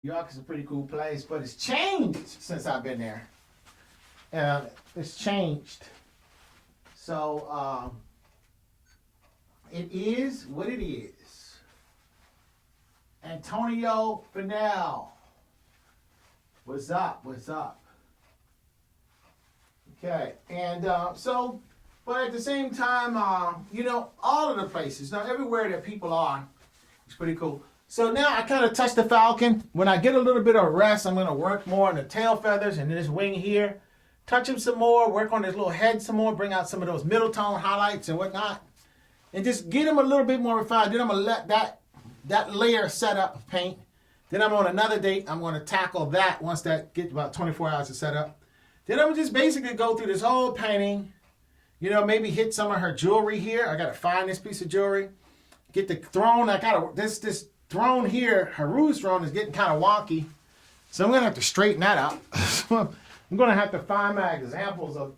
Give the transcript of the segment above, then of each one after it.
New York is a pretty cool place, but it's changed since I've been there. And it's changed. So it is what it is. Antonio Fennell. What's up? What's up? Okay. And but at the same time, all of the places, now everywhere that people are, it's pretty cool. So now I kind of touch the falcon. When I get a little bit of rest, I'm going to work more on the tail feathers and this wing here. Touch him some more, work on his little head some more, bring out some of those middle tone highlights and whatnot. And just get him a little bit more refined. Then I'm going to let that layer set up of paint. Then I'm on another date. I'm going to tackle that once that gets about 24 hours to set up. Then I'm going to just basically go through this whole painting. Maybe hit some of her jewelry here. I got to find this piece of jewelry. Get the throne. I got to, this throne here, Haru's throne is getting kind of wonky. So I'm going to have to straighten that out. I'm going to have to find my examples of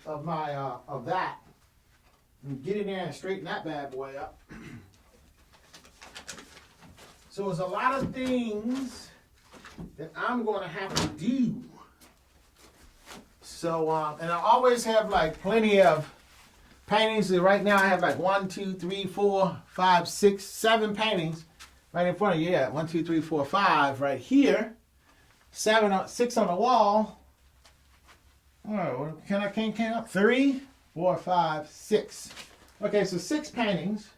that. And get in there and straighten that bad boy up. So there's a lot of things that I'm going to have to do. So, and I always have like plenty of paintings. So right now I have like 1, 2, 3, 4, 5, 6, 7 paintings right in front of you. Yeah, 1, 2, 3, 4, 5 right here. 6 on the wall. Oh, can I count? 3, 4, 5, 6. Okay, so 6 paintings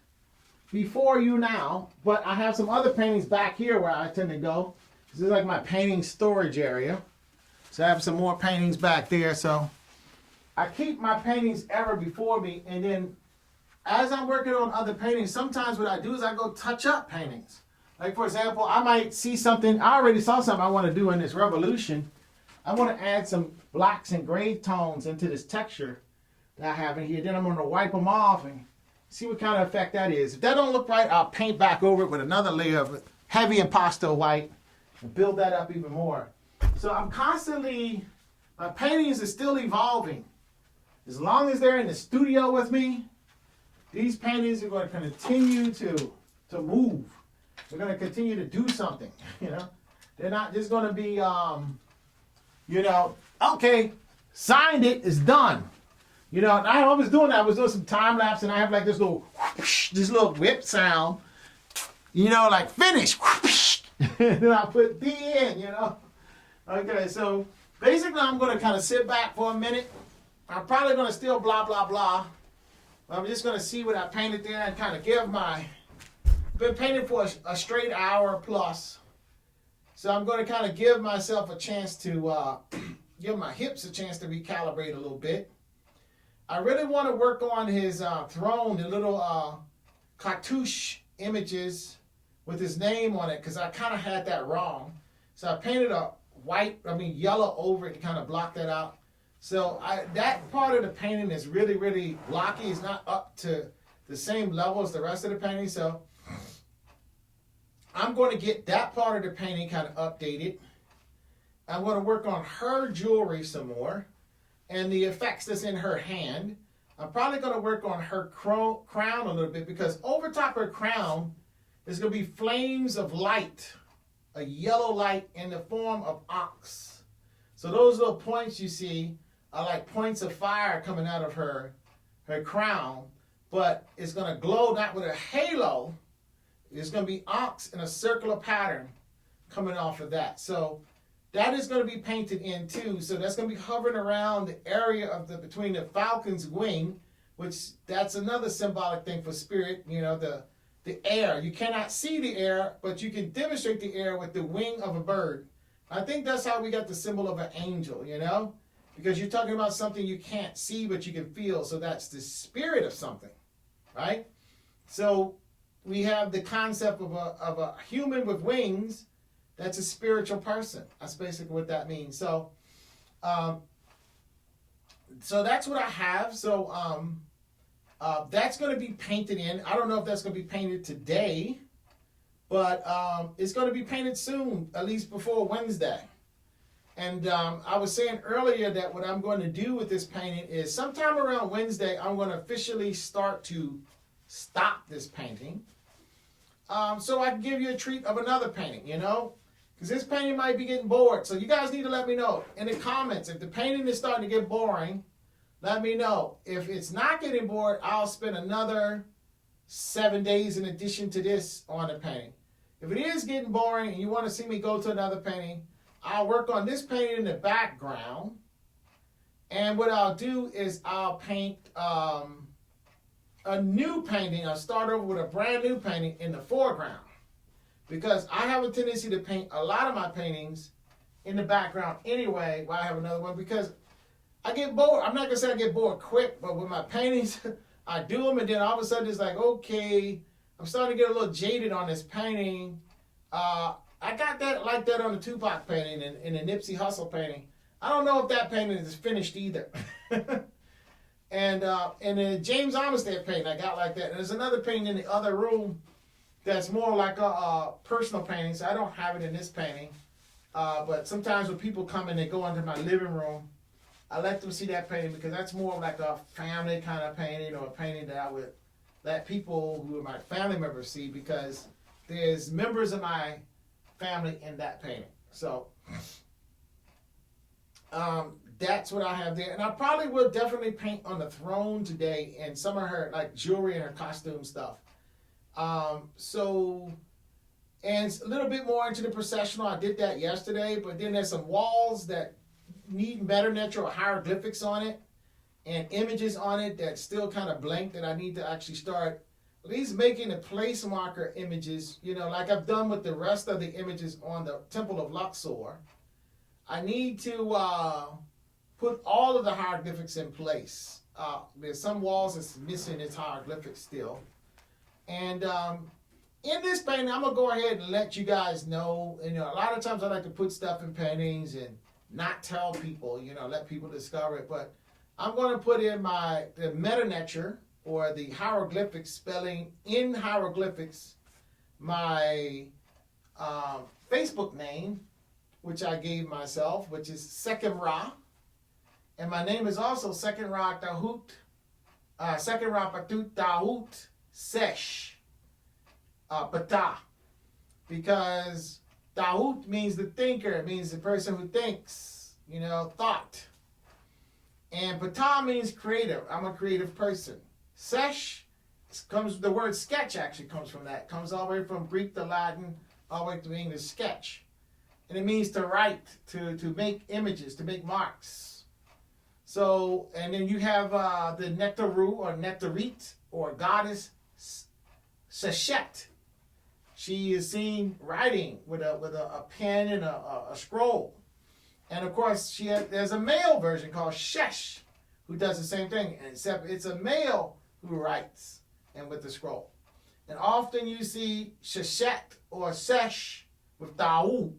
before you now. But I have some other paintings back here where I tend to go. This is like my painting storage area. So I have some more paintings back there. So I keep my paintings ever before me, and then as I'm working on other paintings, sometimes what I do is I go touch up paintings. Like for example, I might see something, I already saw something I want to do in this revolution. I want to add some blacks and gray tones into this texture that I have in here. Then I'm going to wipe them off and see what kind of effect that is. If that don't look right, I'll paint back over it with another layer of heavy impasto white and build that up even more. So I'm constantly, my paintings are still evolving. As long as they're in the studio with me, these paintings are going to continue to move. They're going to continue to do something, They're not just going to be, okay, signed it, it's done. And I was doing that. I was doing some time lapse, and I have like this little whip sound, like finish. And then I put D in, Okay, so basically I'm going to kind of sit back for a minute. I'm probably going to still blah, blah, blah. I'm just going to see what I painted there and kind of give been painting for a straight hour plus. So I'm going to kind of give myself a chance to, give my hips a chance to recalibrate a little bit. I really want to work on his throne, the little cartouche images with his name on it, because I kind of had that wrong. So I painted yellow over it to kind of block that out. So that part of the painting is really, really blocky. It's not up to the same level as the rest of the painting. So I'm going to get that part of the painting kind of updated. I'm going to work on her jewelry some more and the effects that's in her hand. I'm probably going to work on her crown a little bit, because over top her crown is going to be flames of light, a yellow light in the form of ox. So those little points you see are like points of fire coming out of her crown, but it's going to glow not with a halo. It's going to be ox in a circular pattern coming off of that. So that is going to be painted in too. So that's going to be hovering around the area of between the falcon's wing, which that's another symbolic thing for spirit, the air. You cannot see the air, but you can demonstrate the air with the wing of a bird. I think that's how we got the symbol of an angel, because you're talking about something you can't see, but you can feel. So that's the spirit of something, right? So we have the concept of a human with wings. That's a spiritual person. That's basically what that means. So, so that's what I have. So that's going to be painted in. I don't know if that's going to be painted today, but it's going to be painted soon, at least before Wednesday. And I was saying earlier that what I'm going to do with this painting is sometime around Wednesday, I'm going to officially start to stop this painting. So I can give you a treat of another painting, Because this painting might be getting bored. So you guys need to let me know in the comments. If the painting is starting to get boring, let me know. If it's not getting bored, I'll spend another 7 days in addition to this on the painting. If it is getting boring and you want to see me go to another painting, I'll work on this painting in the background. And what I'll do is I'll paint a new painting. I'll start over with a brand new painting in the foreground. Because I have a tendency to paint a lot of my paintings in the background anyway while I have another one. Because I get bored. I'm not going to say I get bored quick, but with my paintings, I do them and then all of a sudden it's like, okay, I'm starting to get a little jaded on this painting. I got that like that on the Tupac painting and the Nipsey Hussle painting. I don't know if that painting is finished either. and the James Armistead painting I got like that. And there's another painting in the other room that's more like a personal painting. So I don't have it in this painting. But sometimes when people come and they go into my living room, I let them see that painting because that's more like a family kind of painting or a painting that I would let people who are my family members see because there's members of my family in that painting. So that's what I have there. And I probably will definitely paint on the throne today and some of her like jewelry and her costume stuff. And a little bit more into the processional. I did that yesterday, but then there's some walls that need better natural hieroglyphics on it and images on it that's still kind of blank that I need to actually start at least making the place marker images, you know, like I've done with the rest of the images on the Temple of Luxor. I need to put all of the hieroglyphics in place. There's some walls that's missing its hieroglyphics still. And in this painting, I'm going to go ahead and let you guys know. You know, a lot of times I like to put stuff in paintings and not tell people, you know, let people discover it. But I'm going to put in the meta-nature or the hieroglyphics spelling in hieroglyphics my Facebook name, which I gave myself, which is Second Ra. And my name is also Second Ra Tahut, Second Ra Patut Tahut Sesh Pata. Because Tahut means the thinker, it means the person who thinks, you know, thought. And Pata means creative. I'm a creative person. Sesh comes, the word sketch actually comes from that. It comes all the way from Greek to Latin, all the way to English, sketch. And it means to write, to make images, to make marks. So, and then you have the Nectaru or Nectarit or goddess Seshet. She is seen writing with a pen and a scroll. And of course, there's a male version called Shesh who does the same thing, except it's a male who writes and with the scroll. And often you see Sheshet or Sesh with Daoud.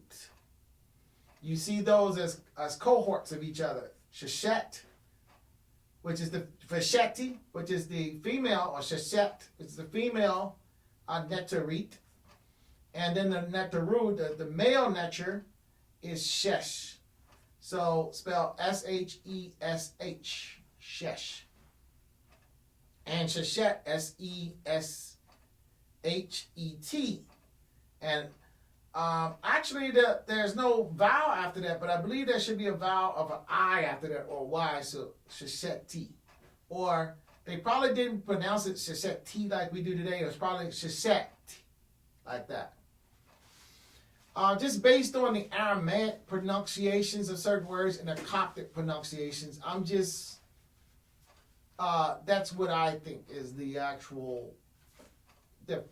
You see those as cohorts of each other. Sheshet, which is the Fesheti, which is the female, or Sheshet, which is the female Nectarit. And then the Nectaru, the male Nectar, is Shesh. So spelled S-H-E-S-H, Shesh. And Sheshet, S-E-S-H-E-T. And actually, there's no vowel after that, but I believe there should be a vowel of an I after that, or Y, so Sheshet-T. Or they probably didn't pronounce it Sheshet-T like we do today. It was probably Sheshet, like that. Just based on the Aramaic pronunciations of certain words and the Coptic pronunciations, that's what I think is the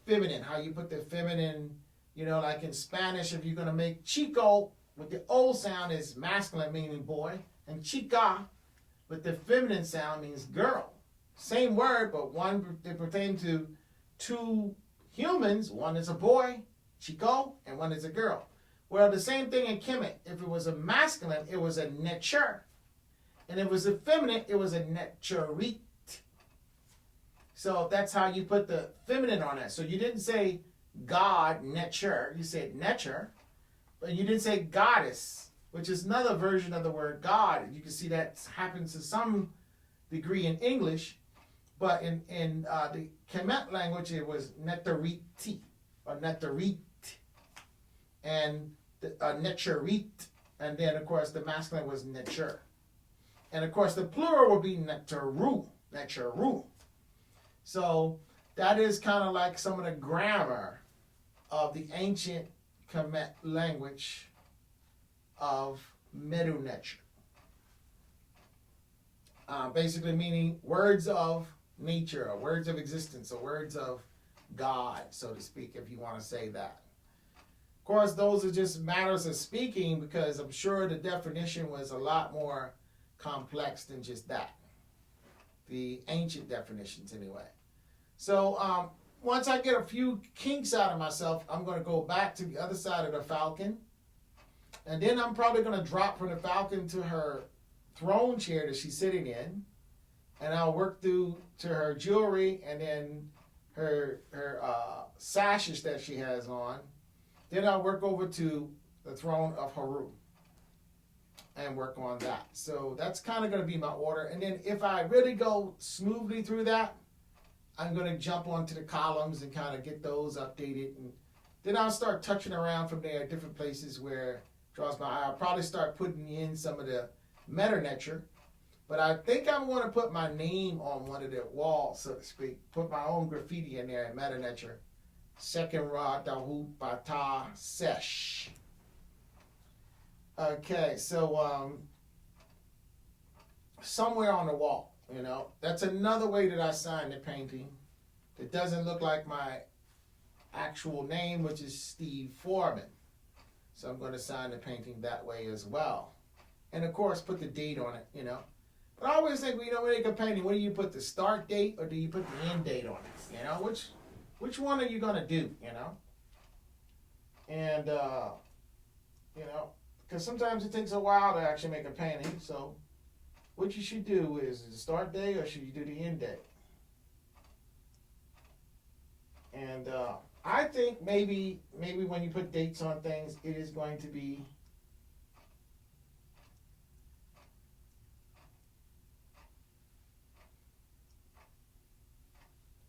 feminine, how you put the feminine, you know, like in Spanish, if you're going to make chico, with the O sound is masculine, meaning boy, and chica, with the feminine sound, means girl. Same word, but one, they pertain to two humans. One is a boy, chico, and one is a girl. Well, the same thing in Kemet. If it was a masculine, it was a netcher. And if it was a feminine, it was a netcherit. So that's how you put the feminine on it. So you didn't say God, netcher. You said netcher. But you didn't say goddess, which is another version of the word God. You can see that happens to some degree in English. But in the Kemet language, it was netariti or netarit. And necherit, and then of course the masculine was necher. And of course the plural would be necheru, necheru. So that is kind of like some of the grammar of the ancient Kemet language of Medu Necher. Basically meaning words of nature, or words of existence, or words of God, so to speak, if you want to say that. Of course, those are just matters of speaking, because I'm sure the definition was a lot more complex than just that. The ancient definitions, anyway. So once I get a few kinks out of myself, I'm going to go back to the other side of the falcon. And then I'm probably going to drop from the falcon to her throne chair that she's sitting in. And I'll work through to her jewelry and then her sashes that she has on. Then I'll work over to the throne of Haru and work on that. So that's kind of going to be my order. And then if I really go smoothly through that, I'm going to jump onto the columns and kind of get those updated. And then I'll start touching around from there at different places where it draws my eye. I'll probably start putting in some of the meta nature. But I think I'm going to put my name on one of the walls, so to speak. Put my own graffiti in there at meta nature. Second Ra Dahu Bata Sesh. Okay, so somewhere on the wall. You know, that's another way that I sign the painting. It doesn't look like my actual name, which is Steve Foreman. So I'm going to sign the painting that way as well. And of course, put the date on it, you know. But I always think, when you make a painting, what do you put, the start date or do you put the end date on it? You know, which one are you going to do, you know? And, you know, because sometimes it takes a while to actually make a painting, so what you should do is the start day, or should you do the end day? And I think maybe when you put dates on things, it is going to be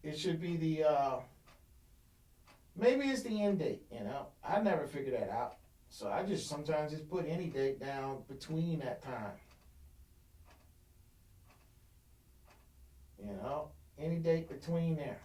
it should be the maybe it's the end date. You know, I never figured that out, so I just sometimes just put any date down between that time. You know, any date between there.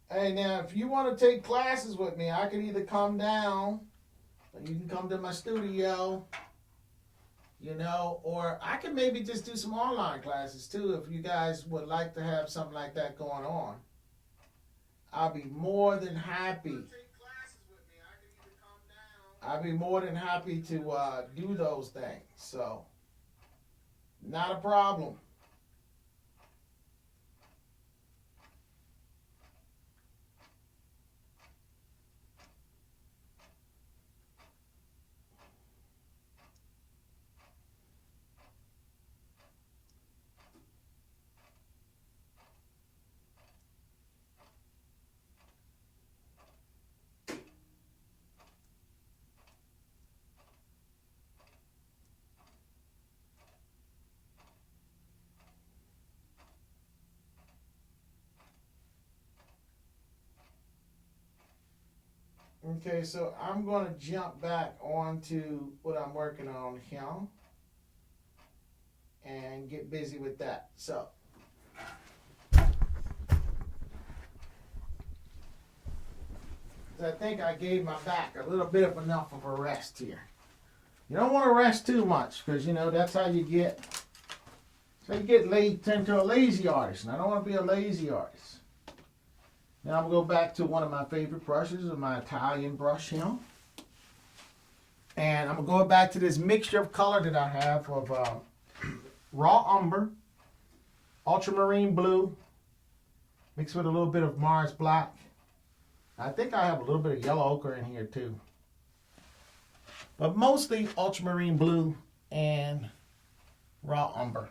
Hey, now, if you want to take classes with me, I can either come down, or you can come to my studio, you know, or I can maybe just do some online classes too, if you guys would like to have something like that going on. I'll be more than happy. I'll be more than happy to do those things. So, not a problem. Okay, so I'm going to jump back onto what I'm working on here and get busy with that. So, I think I gave my back a little bit of enough of a rest here. You don't want to rest too much, because, you know, that's how you get, turn to a lazy artist. And I don't want to be a lazy artist. Now I'm going to go back to one of my favorite brushes, my Italian brush here. And I'm going to go back to this mixture of color that I have of raw umber, ultramarine blue, mixed with a little bit of Mars Black. I think I have a little bit of yellow ochre in here too. But mostly ultramarine blue and raw umber.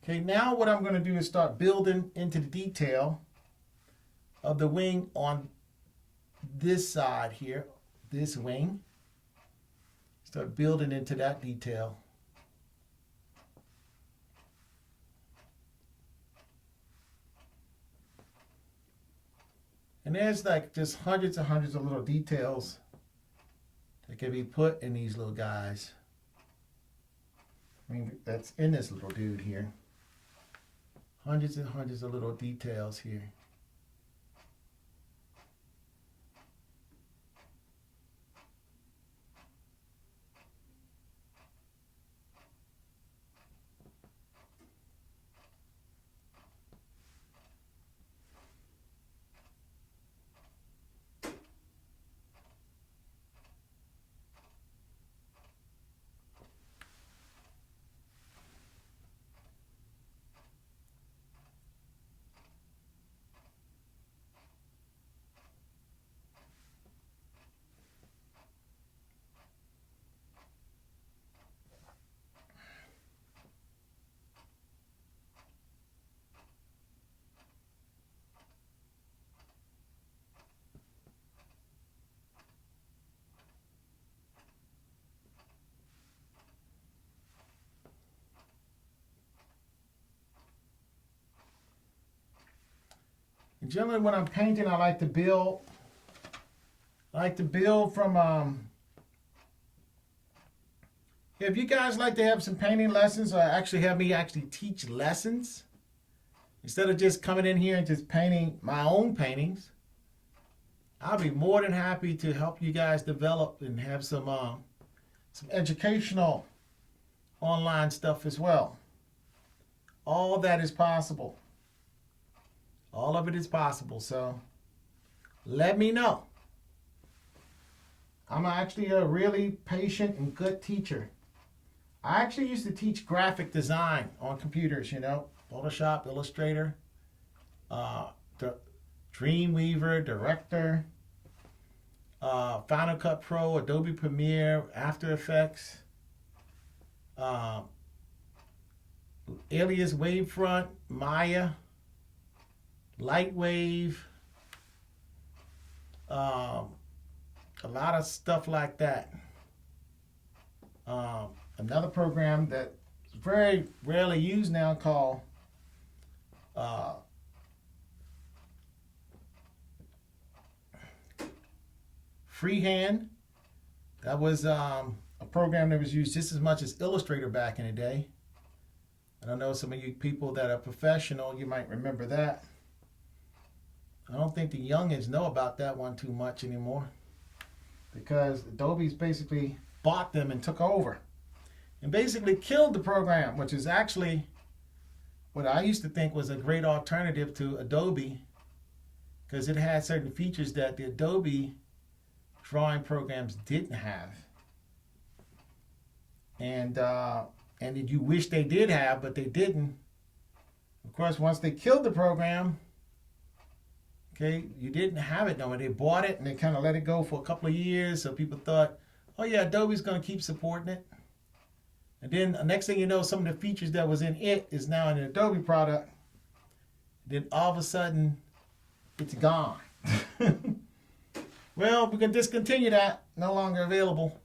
Okay, now what I'm going to do is start building into the detail of the wing on this side here, this wing. Start building into that detail. And there's like just hundreds and hundreds of little details that can be put in these little guys. I mean, that's in this little dude here. Hundreds and hundreds of little details here. And generally when I'm painting, I like to build from, if you guys like to have some painting lessons or actually have me teach lessons, instead of just coming in here and just painting my own paintings, I'll be more than happy to help you guys develop and have some educational online stuff as well. All that is possible. All of it is possible, so let me know. I'm actually a really patient and good teacher. I actually used to teach graphic design on computers, you know, Photoshop, Illustrator, Dreamweaver, Director, Final Cut Pro, Adobe Premiere, After Effects, Alias Wavefront, Maya, Lightwave, a lot of stuff like that. Another program that's very rarely used now called Freehand. That was a program that was used just as much as Illustrator back in the day. And I know some of you people that are professional, you might remember that. I don't think the youngins know about that one too much anymore, because Adobe's basically bought them and took over and basically killed the program, which is actually what I used to think was a great alternative to Adobe, because it had certain features that the Adobe drawing programs didn't have, and that you wish they did have, but they didn't. Of course, once they killed the program, okay, you didn't have it no more. They bought it and they kind of let it go for a couple of years, so people thought, oh yeah, Adobe's going to keep supporting it. And then the next thing you know, some of the features that was in it is now in an Adobe product. Then all of a sudden, it's gone. Well, we can discontinue that. No longer available.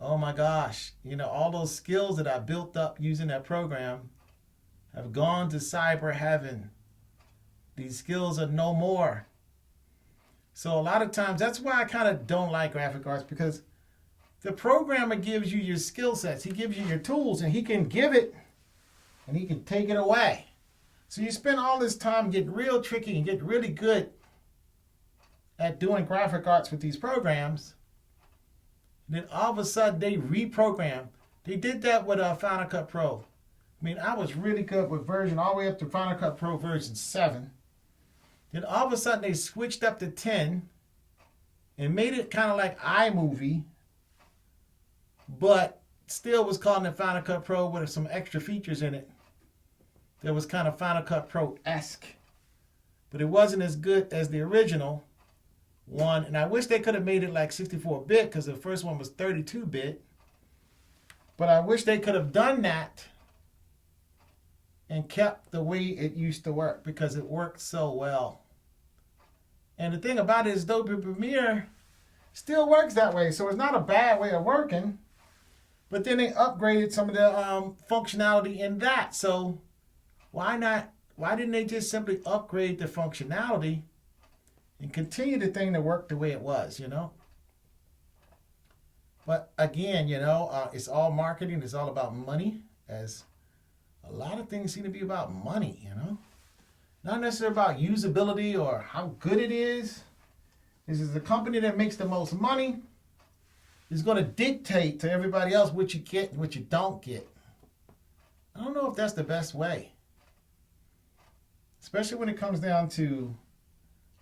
Oh my gosh. You know, all those skills that I built up using that program have gone to cyber heaven. These skills are no more. So a lot of times, that's why I kind of don't like graphic arts, because the programmer gives you your skill sets. He gives you your tools, and he can give it and he can take it away. So you spend all this time getting real tricky and get really good at doing graphic arts with these programs. Then all of a sudden they reprogram. They did that with Final Cut Pro. I mean, I was really good with version all the way up to Final Cut Pro version 7. Then all of a sudden they switched up to 10 and made it kind of like iMovie, but still was calling it Final Cut Pro with some extra features in it that was kind of Final Cut Pro-esque. but it wasn't as good as the original one. And I wish they could have made it like 64-bit because the first one was 32-bit. But I wish they could have done that and kept the way it used to work because it worked so well. And the thing about it is Adobe Premiere still works that way. So it's not a bad way of working. But then they upgraded some of the functionality in that. So why not? Why didn't they just simply upgrade the functionality and continue the thing to work the way it was, you know? But again, you know, it's all marketing. It's all about money, as a lot of things seem to be about money, you know? Not necessarily about usability or how good it is. This is the company that makes the most money is going to dictate to everybody else what you get and what you don't get. I don't know if that's the best way, especially when it comes down to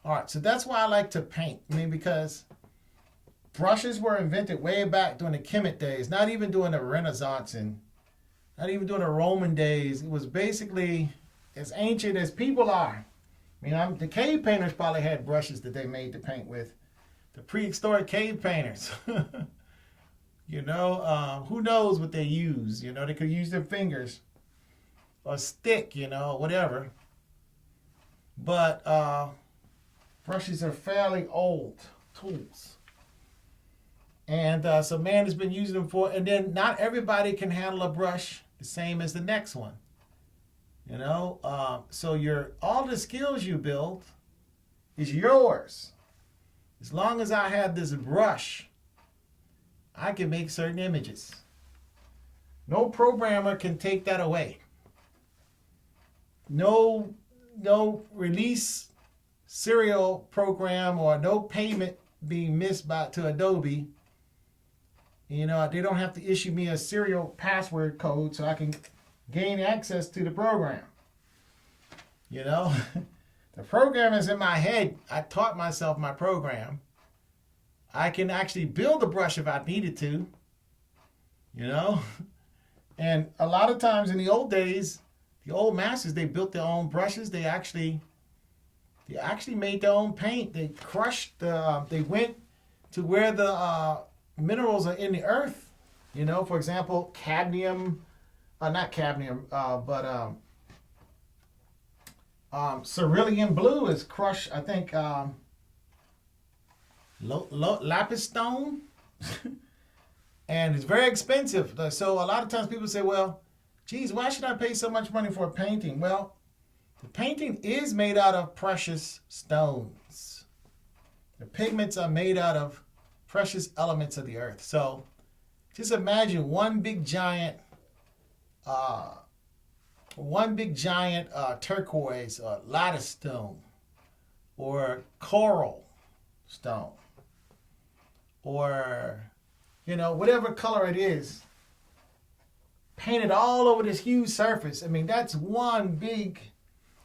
art. So that's why I like to paint. I mean, because brushes were invented way back during the Kemet days, not even during the Renaissance and not even during the Roman days. It was basically as ancient as people are. I mean, the cave painters probably had brushes that they made to paint with. The prehistoric cave painters. You know, who knows what they use? You know, they could use their fingers or a stick, you know, whatever. But brushes are fairly old tools. And so man has been using them for, and then not everybody can handle a brush the same as the next one. You know, so all the skills you build is yours. As long as I have this brush, I can make certain images. No programmer can take that away. No release serial program or no payment being missed to Adobe. You know, they don't have to issue me a serial password code so I can gain access to the program. You know, the program is in my head. I taught myself my program. I can actually build a brush if I needed to, you know. And a lot of times in the old days, the old masters, they built their own brushes. They actually made their own paint. They crushed, they went to where the minerals are in the earth. You know, for example, cadmium, not cadmium, but cerulean blue is crushed, I think, lapis stone. And it's very expensive. So a lot of times people say, well, geez, why should I pay so much money for a painting? Well, the painting is made out of precious stones. The pigments are made out of precious elements of the earth. So just imagine one big giant turquoise or lattice stone or coral stone or, you know, whatever color it is, painted all over this huge surface. I mean, that's one big,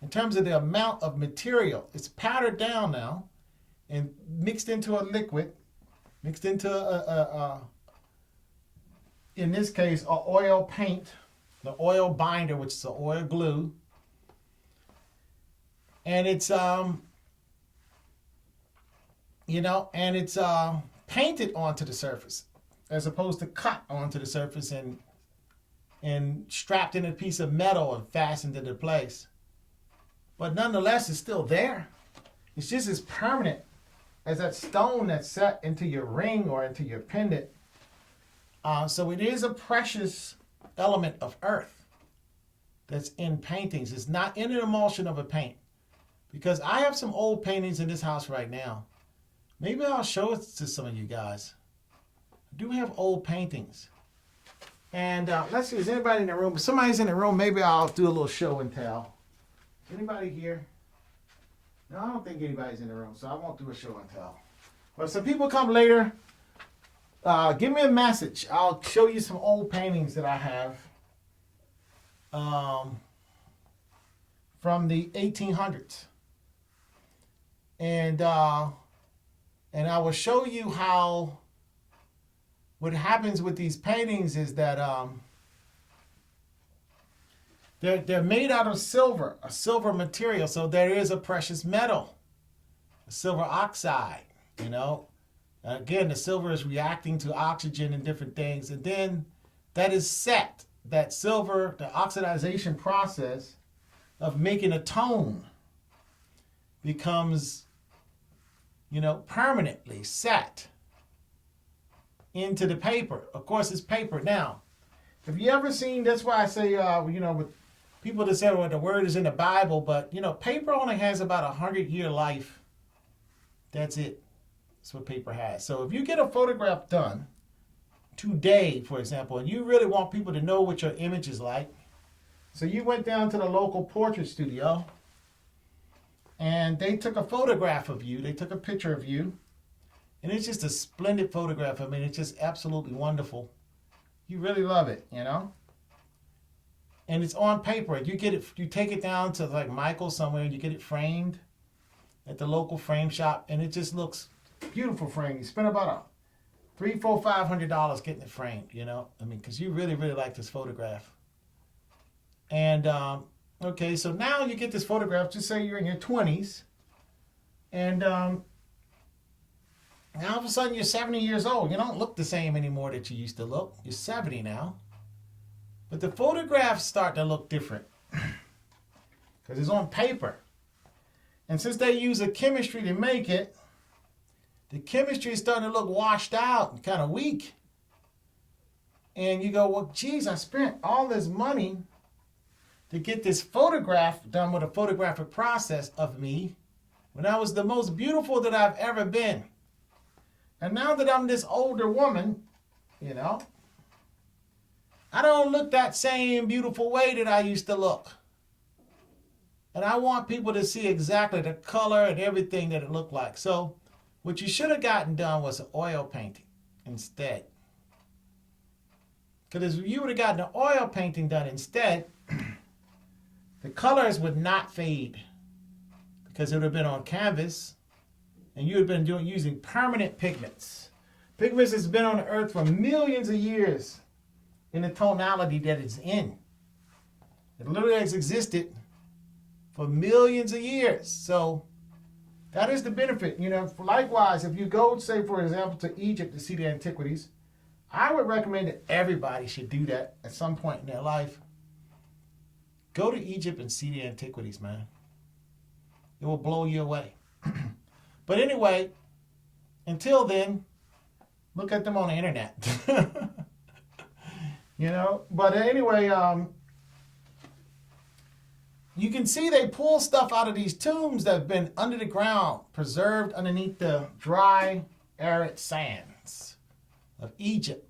in terms of the amount of material, it's powdered down now and mixed into a liquid, mixed into in this case, a oil paint, the oil binder, which is the oil glue. And it's, you know, and it's painted onto the surface as opposed to cut onto the surface and strapped in a piece of metal and fastened into place. But nonetheless, it's still there. It's just as permanent as that stone that's set into your ring or into your pendant. So it is a precious element of earth that's in paintings. It's not in an emulsion of a paint. Because I have some old paintings in this house right now. Maybe I'll show it to some of you guys. I do have old paintings. And let's see, is anybody in the room? If somebody's in the room, maybe I'll do a little show and tell. Is anybody here? No, I don't think anybody's in the room, so I won't do a show and tell. But if some people come later, give me a message. I'll show you some old paintings that I have from the 1800s. And I will show you how what happens with these paintings is that They're made out of silver, a silver material. So there is a precious metal, a silver oxide, you know. Again, the silver is reacting to oxygen and different things. And then that is set. That silver, the oxidization process of making a tone becomes, you know, permanently set into the paper. Of course, it's paper. Now, have you ever seen, that's why I say, you know, with people that say, well, the word is in the Bible, but, you know, paper only has about 100-year life. That's it. That's what paper has. So if you get a photograph done today, for example, and you really want people to know what your image is like, so you went down to the local portrait studio and they took a photograph of you, they took a picture of you, and it's just a splendid photograph. I mean, it's just absolutely wonderful. You really love it, you know? And it's on paper. You get it, you take it down to like Michael's somewhere, and you get it framed at the local frame shop, and it just looks beautiful frame. You spend about $300, $400, getting it framed, you know? I mean, because you really, really like this photograph. And, okay, so now you get this photograph, just say you're in your 20s, and now all of a sudden you're 70 years old. You don't look the same anymore that you used to look. You're 70 now. But the photographs start to look different because it's on paper. And since they use a chemistry to make it, the chemistry is starting to look washed out and kind of weak. And you go, well, geez, I spent all this money to get this photograph done with a photographic process of me when I was the most beautiful that I've ever been. And now that I'm this older woman, you know, I don't look that same beautiful way that I used to look. And I want people to see exactly the color and everything that it looked like. So what you should have gotten done was an oil painting instead. Because if you would have gotten an oil painting done instead, the colors would not fade because it would have been on canvas and you would have been using permanent pigments. Pigments has been on the earth for millions of years in the tonality that it's in. It literally has existed for millions of years. So that is the benefit. You know, likewise, if you go, say, for example, to Egypt to see the antiquities, I would recommend that everybody should do that at some point in their life. Go to Egypt and see the antiquities, man. It will blow you away. But anyway, until then, look at them on the internet. You know, but anyway, you can see they pull stuff out of these tombs that have been under the ground, preserved underneath the dry, arid sands of Egypt.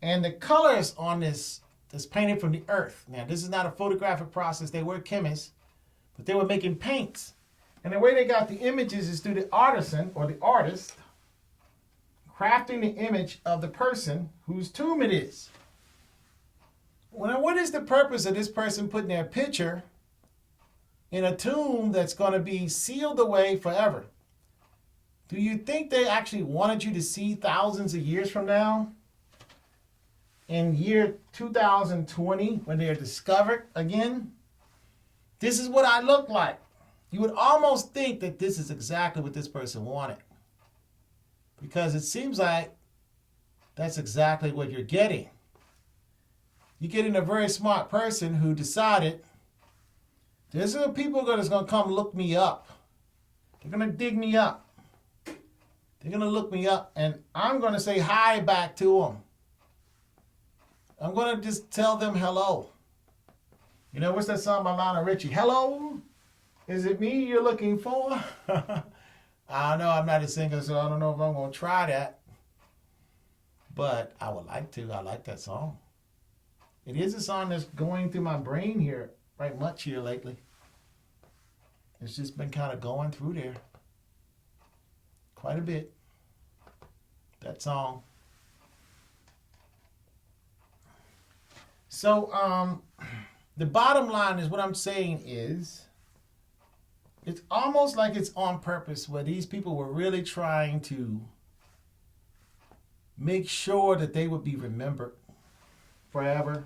And the colors on this painted from the earth. Now, this is not a photographic process. They were chemists, but they were making paints. And the way they got the images is through the artisan or the artist crafting the image of the person whose tomb it is. Well, what is the purpose of this person putting their picture in a tomb that's going to be sealed away forever? Do you think they actually wanted you to see thousands of years from now? In year 2020, when they are discovered again? This is what I look like. You would almost think that this is exactly what this person wanted. Because it seems like that's exactly what you're getting. You're getting a very smart person who decided, there's people that's going to come look me up. They're going to dig me up. They're going to look me up, and I'm going to say hi back to them. I'm going to just tell them hello. You know, what's that song by Lionel Richie? Hello? Is it me you're looking for? I don't know. I'm not a singer, so I don't know if I'm going to try that. But I would like to. I like that song. It is a song that's going through my brain here, right much here lately. It's just been kind of going through there. Quite a bit. That song. So, the bottom line is what I'm saying is, it's almost like it's on purpose where these people were really trying to make sure that they would be remembered forever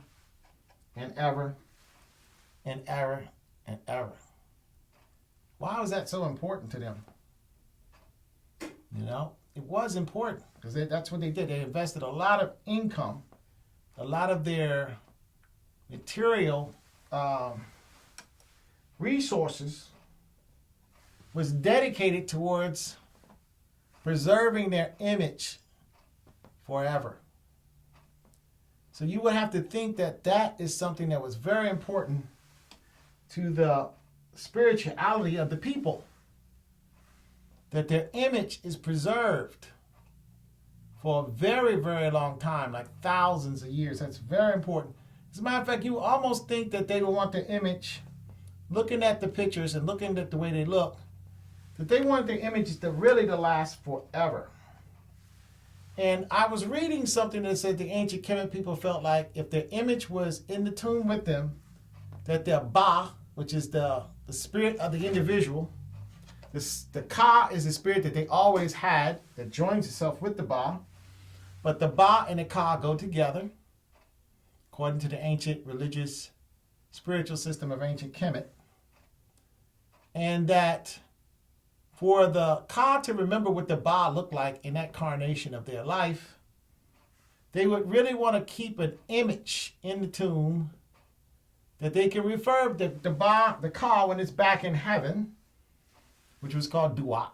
and ever and error and error. Why was that so important to them? You know, it was important because that's what they did. They invested a lot of income, a lot of their material resources was dedicated towards preserving their image forever. So you would have to think that that is something that was very important to the spirituality of the people. That their image is preserved for a very, very long time, like thousands of years. That's very important. As a matter of fact, you almost think that they would want the image, looking at the pictures and looking at the way they look, that they want the images to really to last forever. And I was reading something that said the ancient Kemet people felt like if their image was in the tomb with them, that their Ba, which is the spirit of the individual, the Ka is the spirit that they always had that joins itself with the Ba, but the Ba and the Ka go together, according to the ancient religious spiritual system of ancient Kemet. And that for the Ka to remember what the Ba looked like in that carnation of their life, they would really want to keep an image in the tomb that they can refer to the Ba, the Ka, when it's back in heaven, which was called Duat.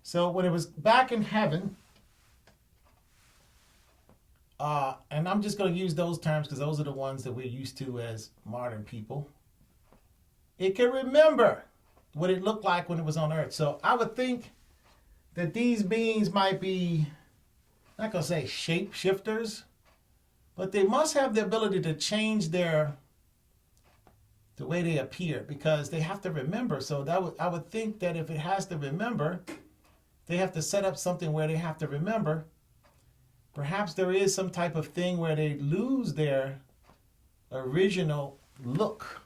So when it was back in heaven, and I'm just going to use those terms because those are the ones that we're used to as modern people, it can remember what it looked like when it was on earth. So I would think that these beings might be, not going to say shape shifters, but they must have the ability to change the way they appear because they have to remember. So I would think that if it has to remember, they have to set up something where they have to remember. Perhaps there is some type of thing where they lose their original look.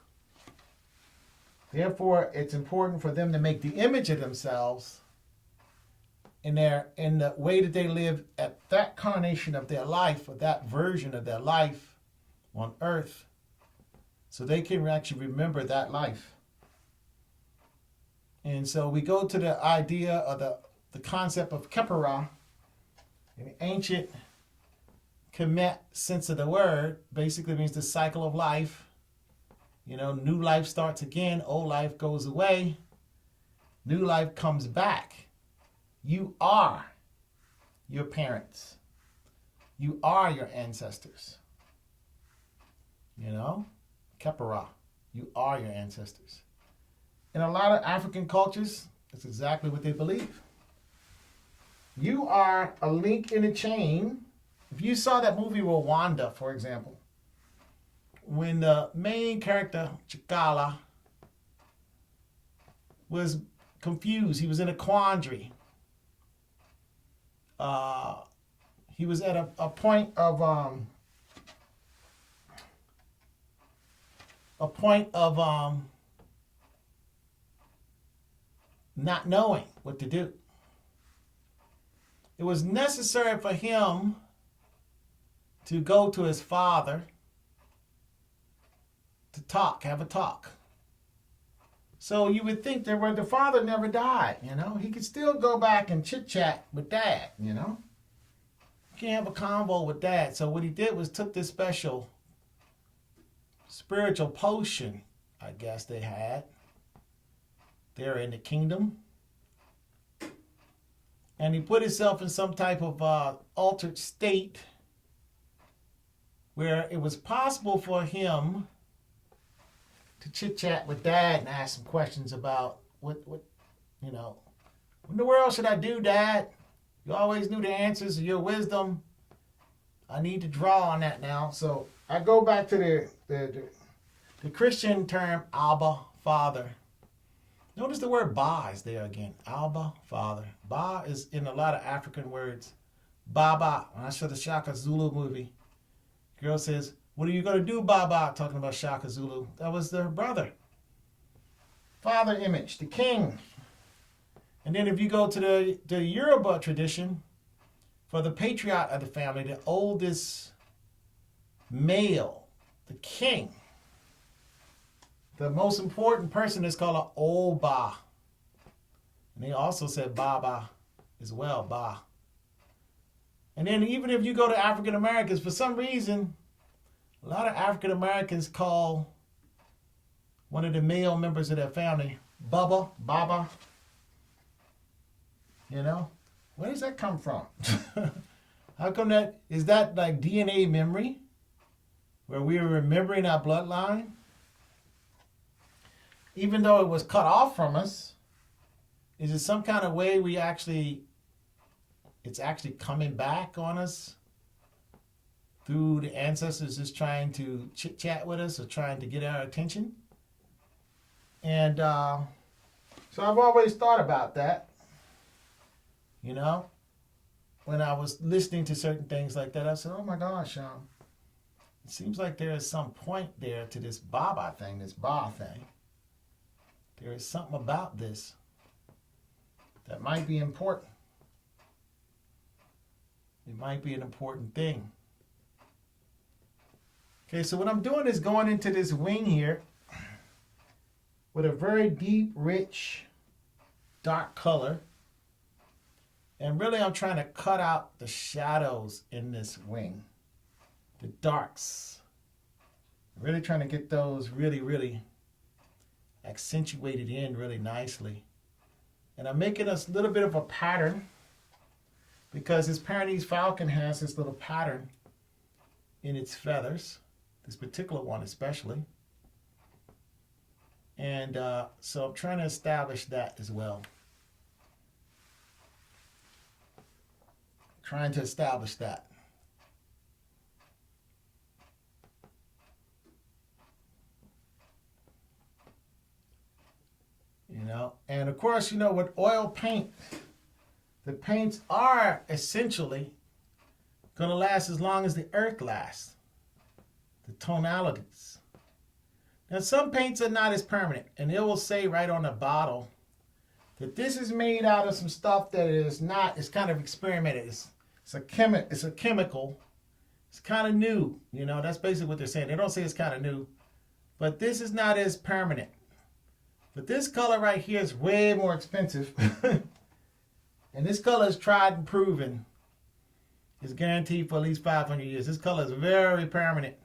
Therefore, it's important for them to make the image of themselves in the way that they live at that carnation of their life, or that version of their life on earth, so they can actually remember that life. And so we go to the idea of the concept of Kepera, in the ancient Kemet sense of the word, basically means the cycle of life. You know, new life starts again, old life goes away, new life comes back. You are your parents. You are your ancestors. You know, Kepera, you are your ancestors. In a lot of African cultures, that's exactly what they believe. You are a link in a chain. If you saw that movie Rwanda, for example, when the main character, Chikala, was confused, he was in a quandary. He was at a point of not knowing what to do. It was necessary for him to go to his father to talk, have a talk. So you would think that when the father never died, you know, he could still go back and chit-chat with dad, you know. You can't have a convo with dad. So what he did was took this special spiritual potion, I guess they had, there in the kingdom. And he put himself in some type of altered state where it was possible for him to chit-chat with dad and ask some questions about what what in the world should I do, Dad? You always knew the answers of your wisdom. I need to draw on that now. So I go back to the Christian term Abba, Father. Notice the word Ba is there again. Abba, Father. Ba is in a lot of African words. Baba. When I saw the Shaka Zulu movie, girl says, "What are you going to do, Baba?" Talking about Shaka Zulu. That was their brother. Father image, the king. And then if you go to the Yoruba tradition, for the patriarch of the family, the oldest male, the king, The most important person is called an Oba. And they also said Baba as well, Ba. And then even if you go to African Americans, for some reason, a lot of African Americans call one of the male members of their family Bubba, Baba. You know? Where does that come from? How come that? Is that like DNA memory? Where we were remembering our bloodline? Even though it was cut off from us, is it some kind of way it's actually coming back on us through the ancestors just trying to chit-chat with us or trying to get our attention? And so I've always thought about that, you know? When I was listening to certain things like that, I said, oh my gosh, it seems like there is some point there to this Baba thing, this Ba thing. There is something about this that might be important. It might be an important thing. Okay, so what I'm doing is going into this wing here with a very deep, rich, dark color. And really I'm trying to cut out the shadows in this wing, the darks. Really trying to get those really, really accentuated in really nicely. And I'm making a little bit of a pattern because this Pyrenees falcon has this little pattern in its feathers, this particular one especially. And so I'm trying to establish that as well. Trying to establish that. You know, and of course, you know, with oil paint, the paints are essentially going to last as long as the earth lasts. The tonalities. Now, some paints are not as permanent, and it will say right on the bottle that this is made out of some stuff that is not, it's kind of experimented. It's a chemical. It's kind of new. You know, that's basically what they're saying. They don't say it's kind of new, but this is not as permanent. But this color right here is way more expensive. And this color is tried and proven. It's guaranteed for at least 500 years. This color is very permanent.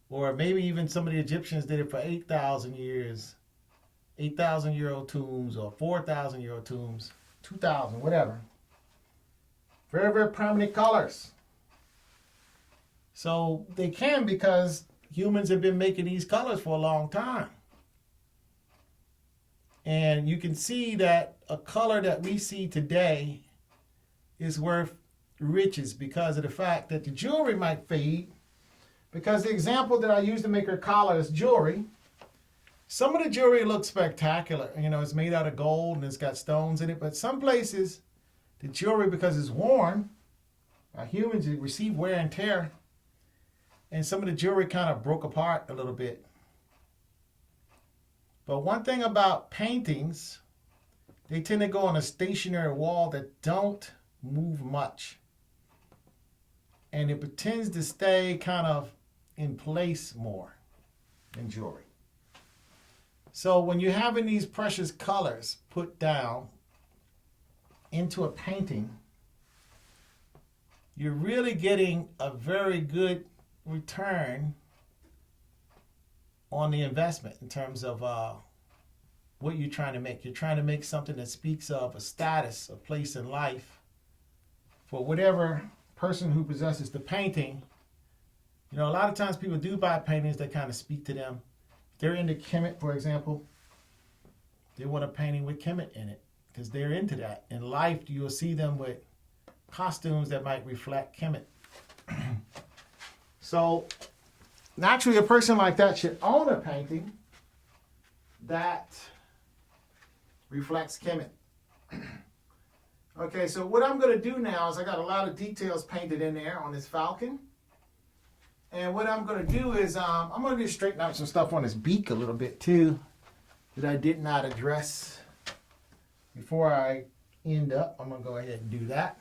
Or maybe even some of the Egyptians did it for 8,000 years. 8,000-year-old tombs or 4,000-year-old tombs. 2,000, whatever. Very, very permanent colors. So they can because humans have been making these colors for a long time. And you can see that a color that we see today is worth riches because of the fact that the jewelry might fade. Because the example that I use to make her collar is jewelry. Some of the jewelry looks spectacular. You know, it's made out of gold and it's got stones in it. But some places, the jewelry, because it's worn, humans receive wear and tear. And some of the jewelry kind of broke apart a little bit. But one thing about paintings, they tend to go on a stationary wall that don't move much. And it tends to stay kind of in place more than jewelry. So when you're having these precious colors put down into a painting, you're really getting a very good return on the investment in terms of what you're trying to make. You're trying to make something that speaks of a status, a place in life for whatever person who possesses the painting. You know, a lot of times people do buy paintings that kind of speak to them. If they're into Kemet, for example, they want a painting with Kemet in it because they're into that. In life, you'll see them with costumes that might reflect Kemet. So naturally, a person like that should own a painting that reflects Kemet. Okay, so what I'm going to do now is I got a lot of details painted in there on this falcon. And what I'm going to do is I'm going to just straighten out some stuff on his beak a little bit too that I did not address before I end up. I'm going to go ahead and do that.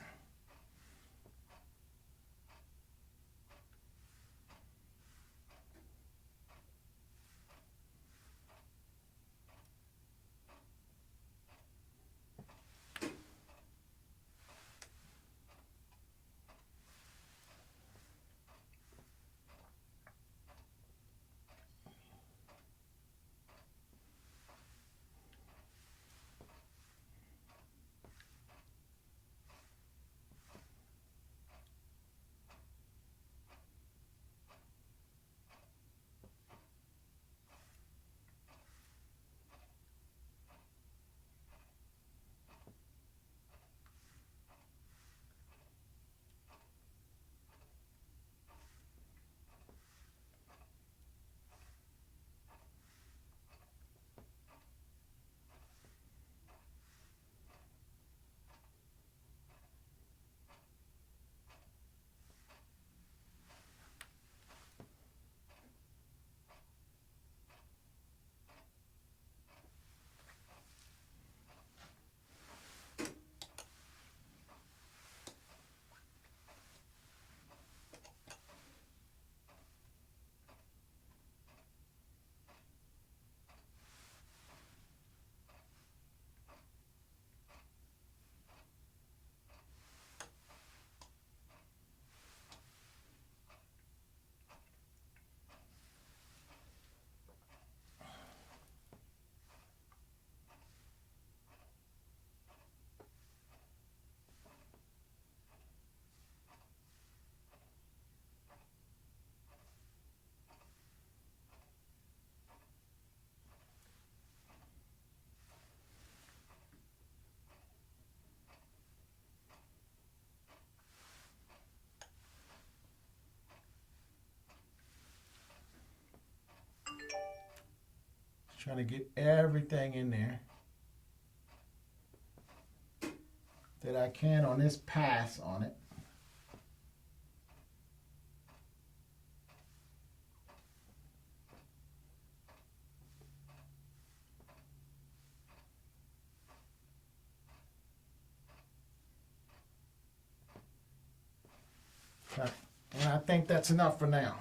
Trying to get everything in there that I can on this pass on it. And I think that's enough for now.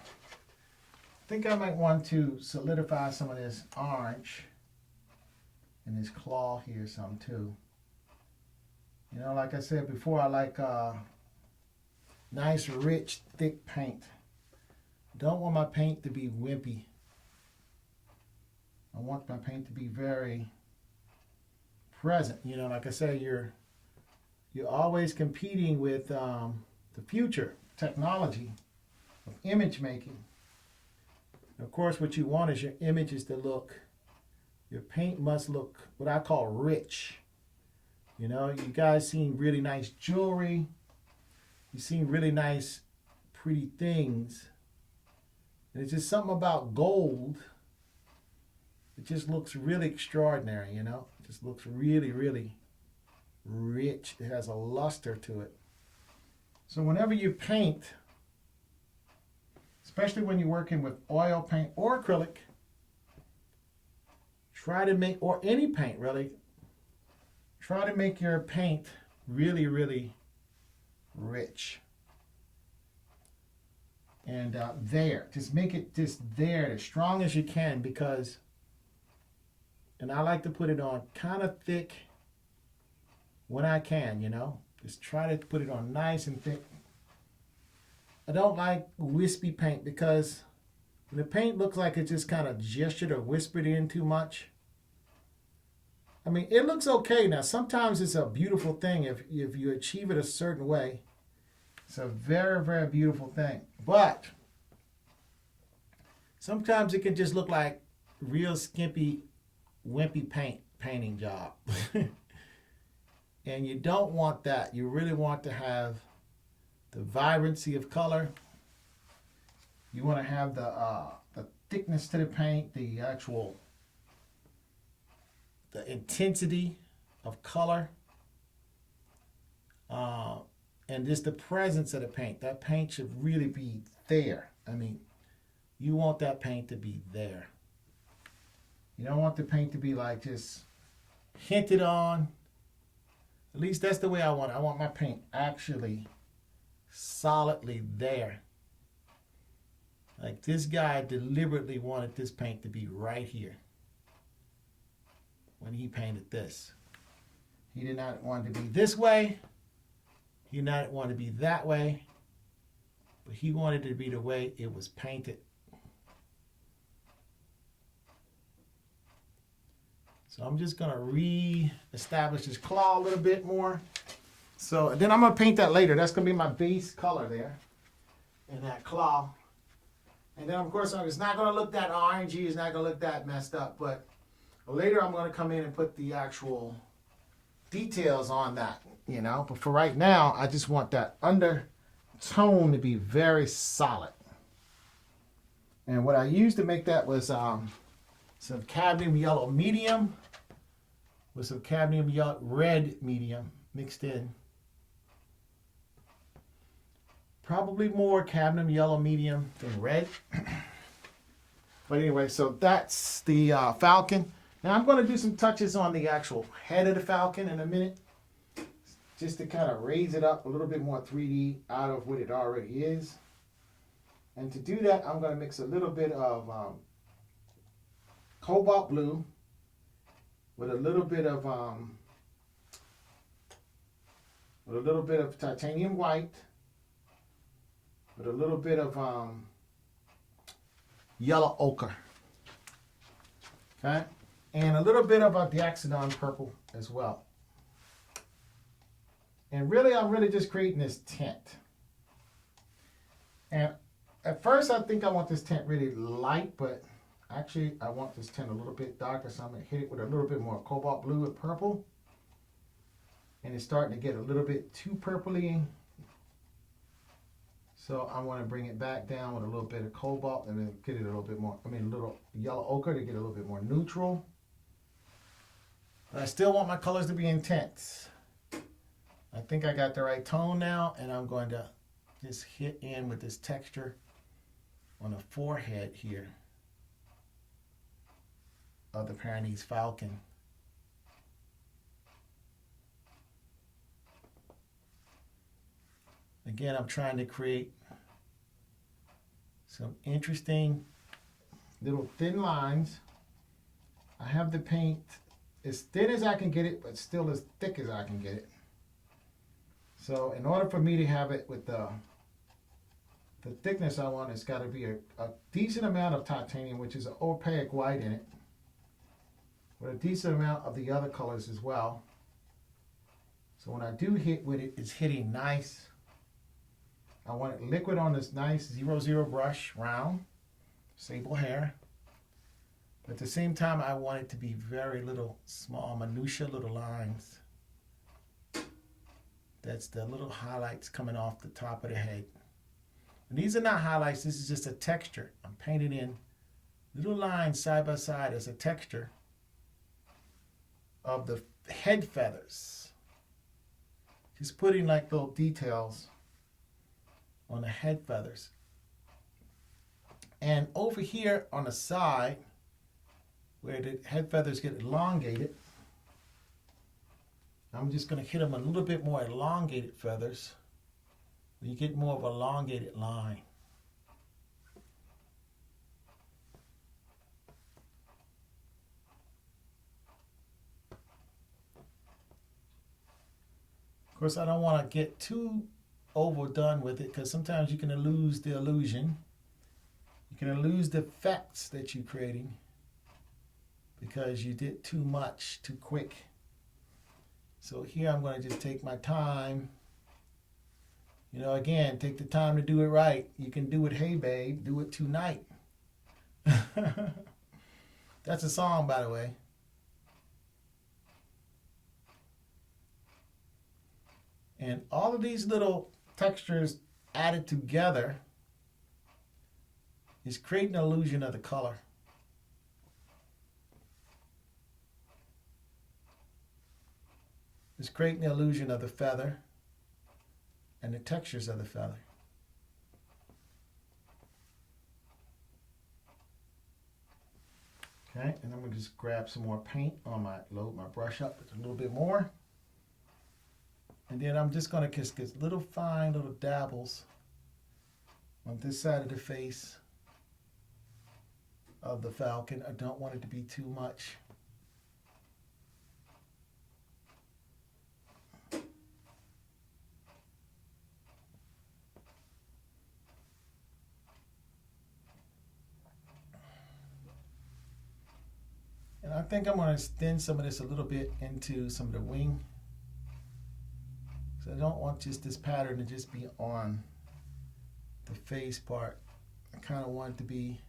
I think I might want to solidify some of this orange in this claw here some too. You know, like I said before, I like nice, rich, thick paint. Don't want my paint to be wimpy. I want my paint to be very present. You know, like I said, you're always competing with the future technology of image making. Of course, what you want is your images to look, your paint must look what I call rich. You know, you guys seen really nice jewelry. You seen really nice, pretty things. And it's just something about gold. It just looks really extraordinary, you know. It just looks really, really rich. It has a luster to it. So whenever you paint, especially when you're working with oil paint or acrylic, try to make, or any paint really, try to make your paint really, really rich. And just make it just there as strong as you can, because, and I like to put it on kind of thick when I can, you know. Just try to put it on nice and thick. I don't like wispy paint, because when the paint looks like it just kind of gestured or whispered in too much. I mean, it looks okay. Now, sometimes it's a beautiful thing if you achieve it a certain way. It's a very, very beautiful thing. But sometimes it can just look like real skimpy, wimpy painting job. And you don't want that. You really want to have the vibrancy of color. You want to have the thickness to the paint, the intensity of color, and just the presence of the paint. That paint should really be there. I mean, you want that paint to be there. You don't want the paint to be like just hinted on. At least that's the way I want it. I want my paint actually solidly there. Like this guy deliberately wanted this paint to be right here when he painted this. He did not want it to be this way. He did not want it to be that way. But he wanted it to be the way it was painted. So I'm just going to re-establish this claw a little bit more. So then I'm going to paint that later. That's going to be my base color there in that claw. And then, of course, it's not going to look that orangey. It's not going to look that messed up. But later I'm going to come in and put the actual details on that, you know. But for right now, I just want that undertone to be very solid. And what I used to make that was some cadmium yellow medium with some cadmium red medium mixed in. Probably more cadmium yellow medium than red. But anyway, so that's the Falcon. Now I'm going to do some touches on the actual head of the Falcon in a minute, just to kind of raise it up a little bit more 3D out of what it already is. And to do that, I'm going to mix a little bit of cobalt blue with a little bit of titanium white, with a little bit of yellow ochre, okay, and a little bit of a Diaxodon purple as well. And really, I'm really just creating this tint. And at first, I think I want this tint really light, but actually, I want this tint a little bit darker, so I'm going to hit it with a little bit more cobalt blue and purple. And it's starting to get a little bit too purpley. So I want to bring it back down with a little bit of cobalt and then get it a little bit more, a little yellow ochre to get a little bit more neutral. But I still want my colors to be intense. I think I got the right tone now, and I'm going to just hit in with this texture on the forehead here of the Pyrenees falcon. Again, I'm trying to create some interesting little thin lines. I have the paint as thin as I can get it, but still as thick as I can get it. So in order for me to have it with the thickness I want, it's got to be a decent amount of titanium, which is an opaque white in it, with a decent amount of the other colors as well. So when I do hit with it, it's hitting nice. I want it liquid on this nice 00 brush, round, sable hair. But at the same time, I want it to be very little, small, minutia little lines. That's the little highlights coming off the top of the head. And these are not highlights, this is just a texture. I'm painting in little lines side by side as a texture of the head feathers. Just putting like little details on the head feathers. And over here on the side, where the head feathers get elongated, I'm just going to hit them a little bit more elongated feathers. You get more of an elongated line. Of course, I don't want to get too overdone with it, because sometimes you can lose the illusion. You can lose the effects that you're creating because you did too much too quick. So here I'm going to just take my time. You know, again, take the time to do it right. You can do it, hey babe, do it tonight. That's a song, by the way. And all of these little textures added together is creating an illusion of the color. It's creating the illusion of the feather and the textures of the feather. Okay, and I'm going to just grab some more paint on load my brush up with a little bit more. And then I'm just going to just get little fine little dabbles on this side of the face of the falcon. I don't want it to be too much. And I think I'm going to extend some of this a little bit into some of the wing. So I don't want just this pattern to just be on the face part. I kind of want it to be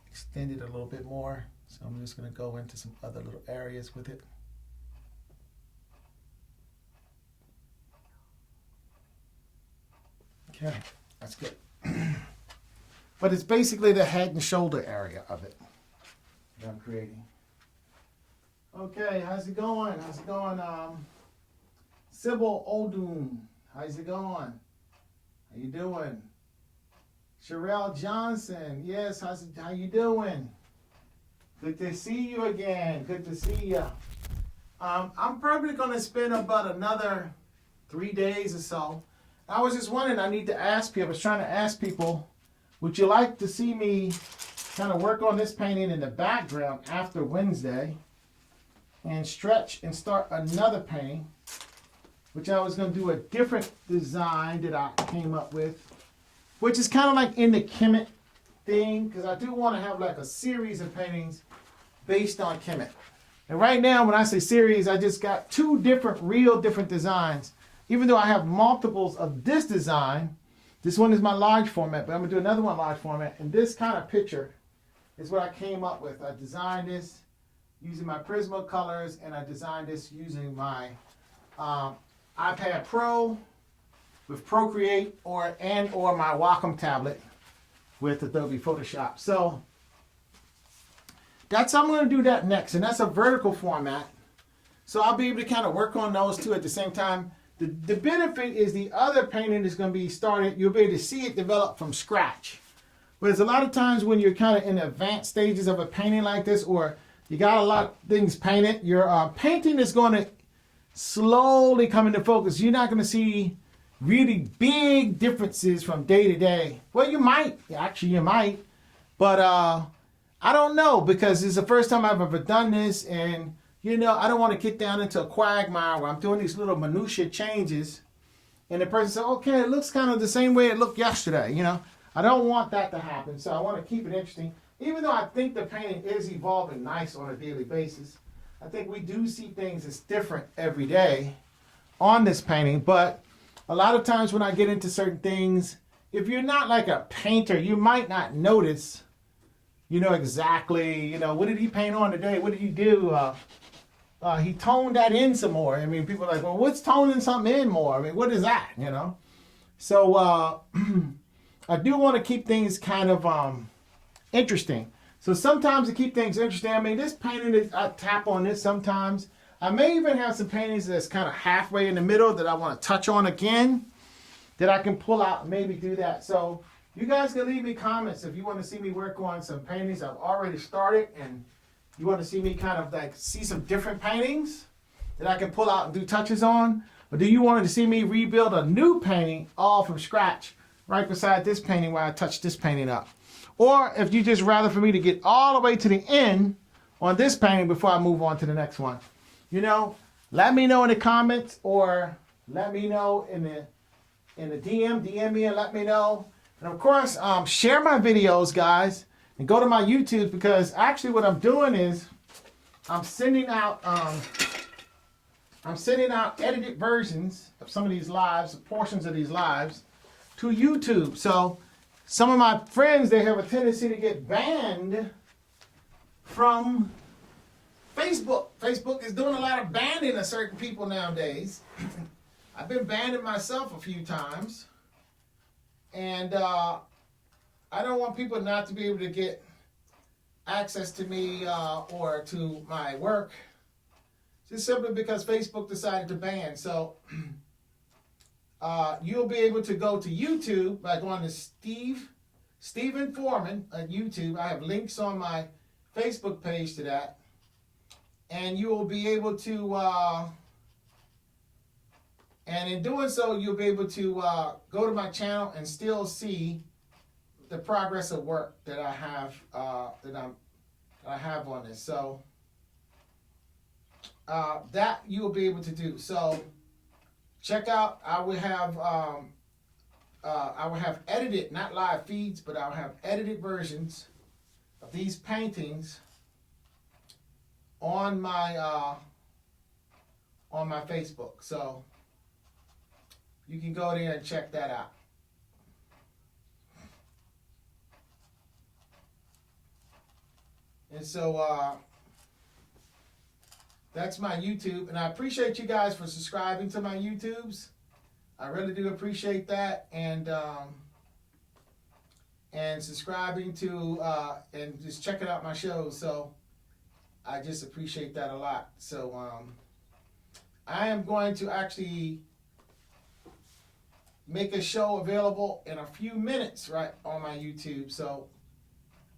extended a little bit more. So I'm just going to go into some other little areas with it. Okay, that's good. But it's basically the head and shoulder area of it that I'm creating. Okay, how's it going? How's it going? Sybil Oldun, how's it going? How you doing? Sherelle Johnson, yes, how you doing? Good to see you again. Good to see you. I'm probably going to spend about another 3 days or so. I was just wondering, I need to ask people, I was trying to ask people, would you like to see me kind of work on this painting in the background after Wednesday and stretch and start another painting, which I was going to do a different design that I came up with, which is kind of like in the Kemet thing, because I do want to have like a series of paintings based on Kemet. And right now, when I say series, I just got two real different designs. Even though I have multiples of this design, this one is my large format, but I'm going to do another one large format. And this kind of picture is what I came up with. I designed this using my Prisma colors, and I designed this using my iPad Pro with Procreate or my Wacom tablet with Adobe Photoshop. So I'm going to do that next, and that's a vertical format. So I'll be able to kind of work on those two at the same time. The benefit is the other painting is going to be started. You'll be able to see it develop from scratch. Whereas a lot of times when you're kind of in the advanced stages of a painting like this, or you got a lot of things painted, your painting is going to slowly come into focus. You're not going to see really big differences from day to day. Well, you might. Actually, you might. But I don't know, because it's the first time I've ever done this, and I don't want to get down into a quagmire where I'm doing these little minutia changes, and the person says, okay, it looks kind of the same way it looked yesterday. I don't want that to happen, so I want to keep it interesting. Even though I think the painting is evolving nice on a daily basis, I think we do see things as different every day on this painting. But a lot of times when I get into certain things, if you're not like a painter, you might not notice, exactly, what did he paint on today? What did he do? He toned that in some more. I mean, people are like, well, what's toning something in more? I mean, what is that, So I do want to keep things kind of interesting. So sometimes to keep things interesting, I mean, this painting, I tap on this sometimes. I may even have some paintings that's kind of halfway in the middle that I want to touch on again, that I can pull out and maybe do that. So you guys can leave me comments if you want to see me work on some paintings I've already started, and you want to see me kind of like see some different paintings that I can pull out and do touches on. Or do you want to see me rebuild a new painting all from scratch right beside this painting where I touched this painting up? Or if you just rather for me to get all the way to the end on this painting before I move on to the next one. Let me know in the comments, or let me know in the DM me and let me know. And of course, share my videos, guys, and go to my YouTube, because actually what I'm doing is I'm sending out edited versions of some of these lives, portions of these lives, to YouTube. So some of my friends, they have a tendency to get banned from Facebook. Facebook is doing a lot of banning of certain people nowadays. I've been banned myself a few times. And I don't want people not to be able to get access to me or to my work, just simply because Facebook decided to ban. So you'll be able to go to YouTube by going to Stephen Foreman on YouTube. I have links on my Facebook page to that. And you will be able to, and in doing so, you'll be able to go to my channel and still see the progress of work that I have I have on this. So that you will be able to do. So check out. I will have edited, not live feeds, but I'll have edited versions of these paintings on my Facebook. So you can go there and check that out. And so that's my YouTube, and I appreciate you guys for subscribing to my YouTubes. I really do appreciate that, and subscribing to and just checking out my shows. So I just appreciate that a lot. So I am going to actually make a show available in a few minutes right on my YouTube. So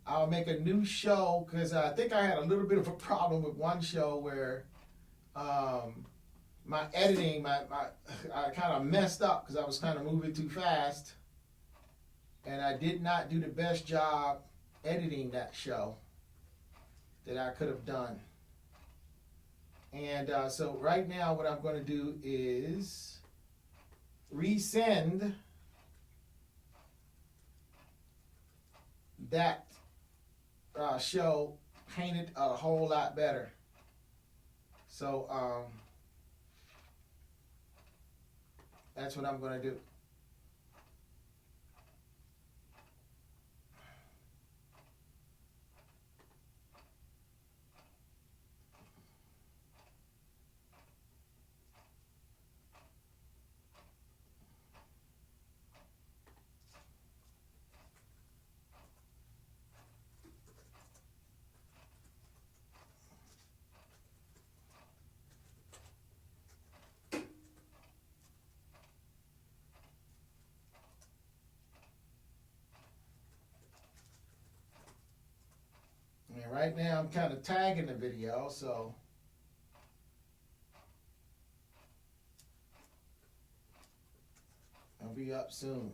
I'll make a new show, because I think I had a little bit of a problem with one show where my editing, I kind of messed up because I was kind of moving too fast, and I did not do the best job editing that show that I could have done. And so right now what I'm going to do is resend that show painted a whole lot better. So that's what I'm going to do. right now I'm kind of tagging the video, so I'll be up soon.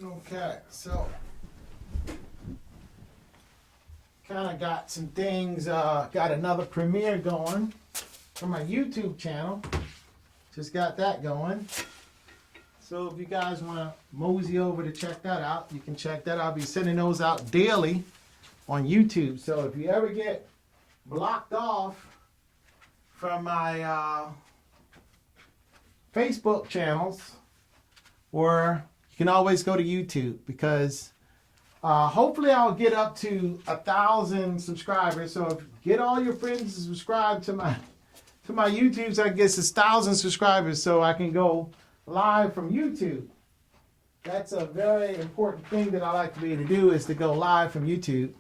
Okay, so kind of got some things, got another premiere going for my YouTube channel. Just got that going. So if you guys want to mosey over to check that out, you can check that out. I'll be sending those out daily on YouTube. So if you ever get blocked off from my Facebook channels, or you can always go to YouTube, because hopefully I'll get up to 1,000 subscribers. So if get all your friends to subscribe to my YouTube, so I guess it's 1,000 subscribers, so I can go live from YouTube. That's a very important thing that I like to be able to do, is to go live from YouTube.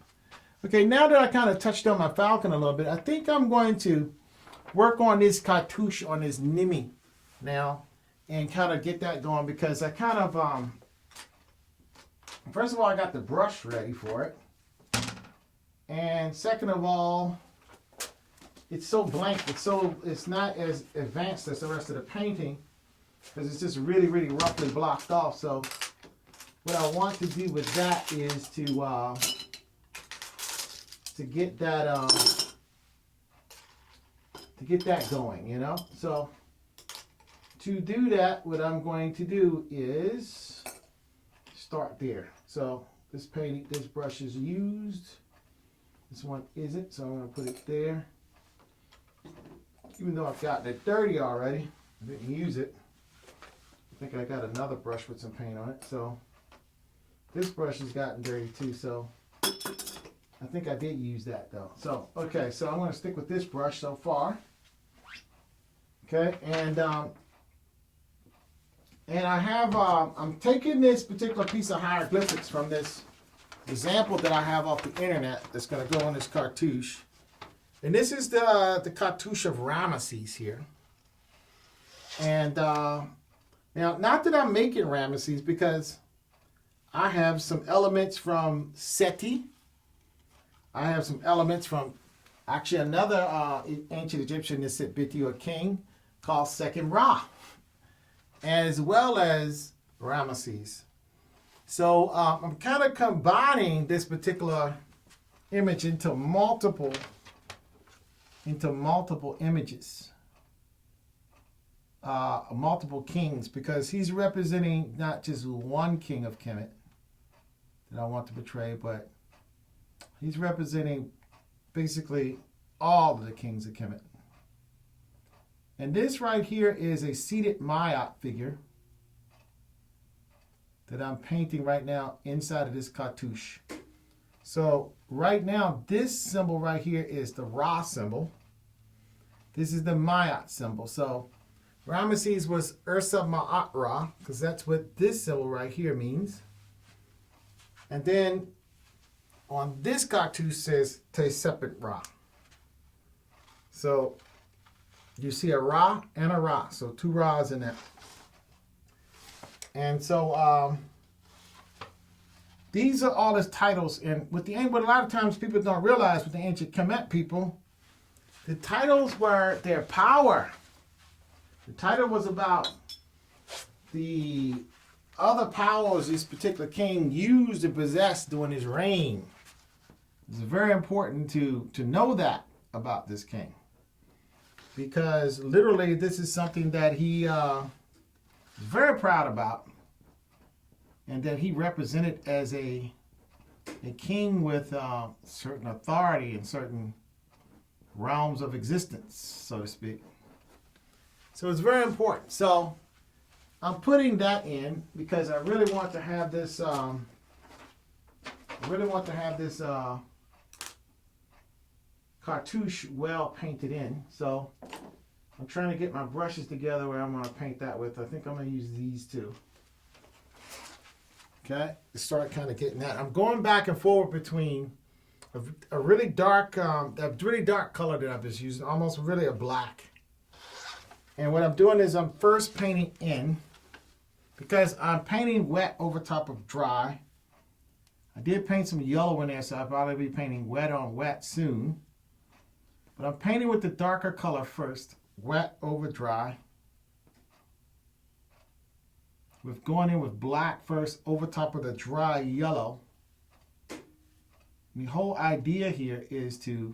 Okay, now that I kind of touched on my falcon a little bit, I think I'm going to work on this cartouche on this Nimi now and kind of get that going, because I kind of, first of all, I got the brush ready for it. And second of all, it's so blank. It's not as advanced as the rest of the painting, because it's just really, really roughly blocked off. So what I want to do with that is to get that going, you know. So to do that, what I'm going to do is start there. So this brush is used. This one isn't, so I'm going to put it there. Even though I've gotten it dirty already, I didn't use it. I think I got another brush with some paint on it. So this brush has gotten dirty too, so I think I did use that though. So, okay, so I'm going to stick with this brush so far. Okay, and I have, I'm taking this particular piece of hieroglyphics from this example that I have off the internet that's going to go on this cartouche. And this is the cartouche of Ramesses here. And now, not that I'm making Ramesses, because I have some elements from Seti. I have some elements from actually another ancient Egyptian Nisibiti, or king, called Second Ra, as well as Ramesses. So I'm kind of combining this particular image into multiple images, multiple kings, because he's representing not just one king of Kemet that I want to portray, but he's representing basically all of the kings of Kemet. And this right here is a seated Ma'at figure that I'm painting right now inside of this cartouche. So right now, this symbol right here is the Ra symbol. This is the Ma'at symbol. So Ramesses was Ursa Ma'at Ra, because that's what this symbol right here means. And then on this cartouche says Te Sepet Ra. So you see a Ra and a Ra. So two Ra's in that. And so these are all his titles. And what a lot of times people don't realize with the ancient Kemet people, the titles were their power. The title was about the other powers this particular king used to possess during his reign. It's very important to know that about this king, because literally this is something that he is very proud about, and that he represented as a king with certain authority in certain realms of existence, so to speak. So it's very important. So I'm putting that in because I really want to have this. Cartouche well painted in. So I'm trying to get my brushes together where I'm going to paint that with. I think I'm going to use these two. Okay, to start kind of getting that. I'm going back and forward between a really dark color that I've just used, almost really a black. And what I'm doing is I'm first painting in, because I'm painting wet over top of dry. I did paint some yellow in there, so I'll probably be painting wet on wet soon. But I'm painting with the darker color first, wet over dry. with going in with black first over top of the dry yellow. The whole idea here is to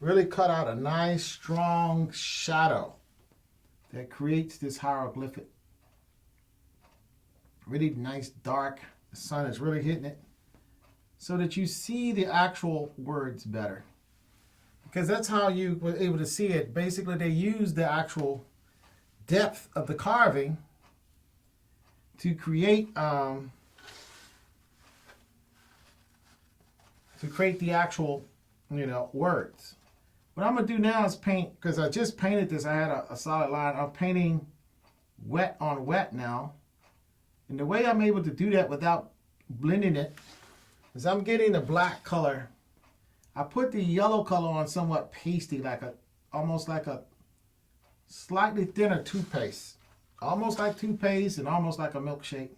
really cut out a nice strong shadow that creates this hieroglyphic. Really nice dark. The sun is really hitting it so that you see the actual words better. Because that's how you were able to see it. Basically, they use the actual depth of the carving to create the actual, words. What I'm gonna do now is paint, because I just painted this. I had a solid line. I'm painting wet on wet now. And the way I'm able to do that without blending it is I'm getting the black color. I put the yellow color on somewhat pasty, almost like a slightly thinner toothpaste. Almost like toothpaste and almost like a milkshake.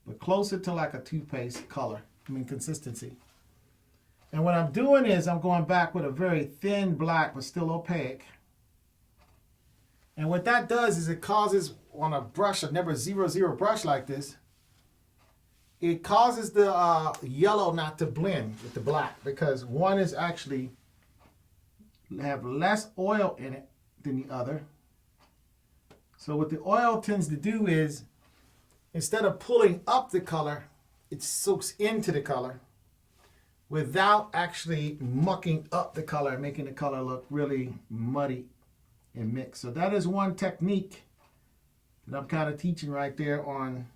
But closer to like a toothpaste color. Consistency. And what I'm doing is I'm going back with a very thin black but still opaque. And what that does is it causes, on a brush, a never 0-0 brush like this, it causes the yellow not to blend with the black, because one is actually have less oil in it than the other. So what the oil tends to do is, instead of pulling up the color, it soaks into the color without actually mucking up the color, making the color look really muddy and mixed. So that is one technique that I'm kind of teaching right there on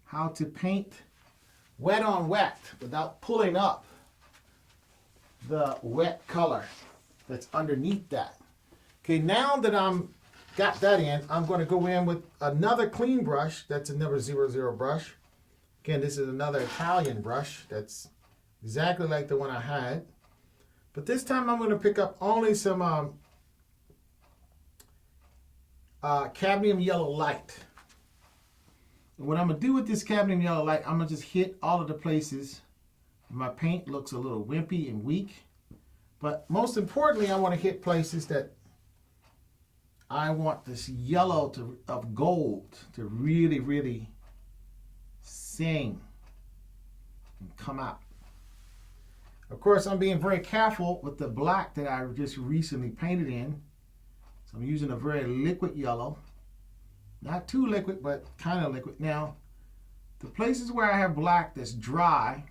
how to paint wet on wet without pulling up the wet color that's underneath that. Okay, now that I'm got that in, I'm going to go in with another clean brush. That's another 0-0 brush. Again, this is another Italian brush that's exactly like the one I had. But this time I'm going to pick up only some cadmium yellow light. And what I'm going to do with this cadmium yellow light, I'm going to just hit all of the places my paint looks a little wimpy and weak. But most importantly, I want to hit places that I want this yellow of gold to really, really sing and come out. Of course, I'm being very careful with the black that I just recently painted in. So I'm using a very liquid yellow. Not too liquid, but kind of liquid. Now, the places where I have black that's dry,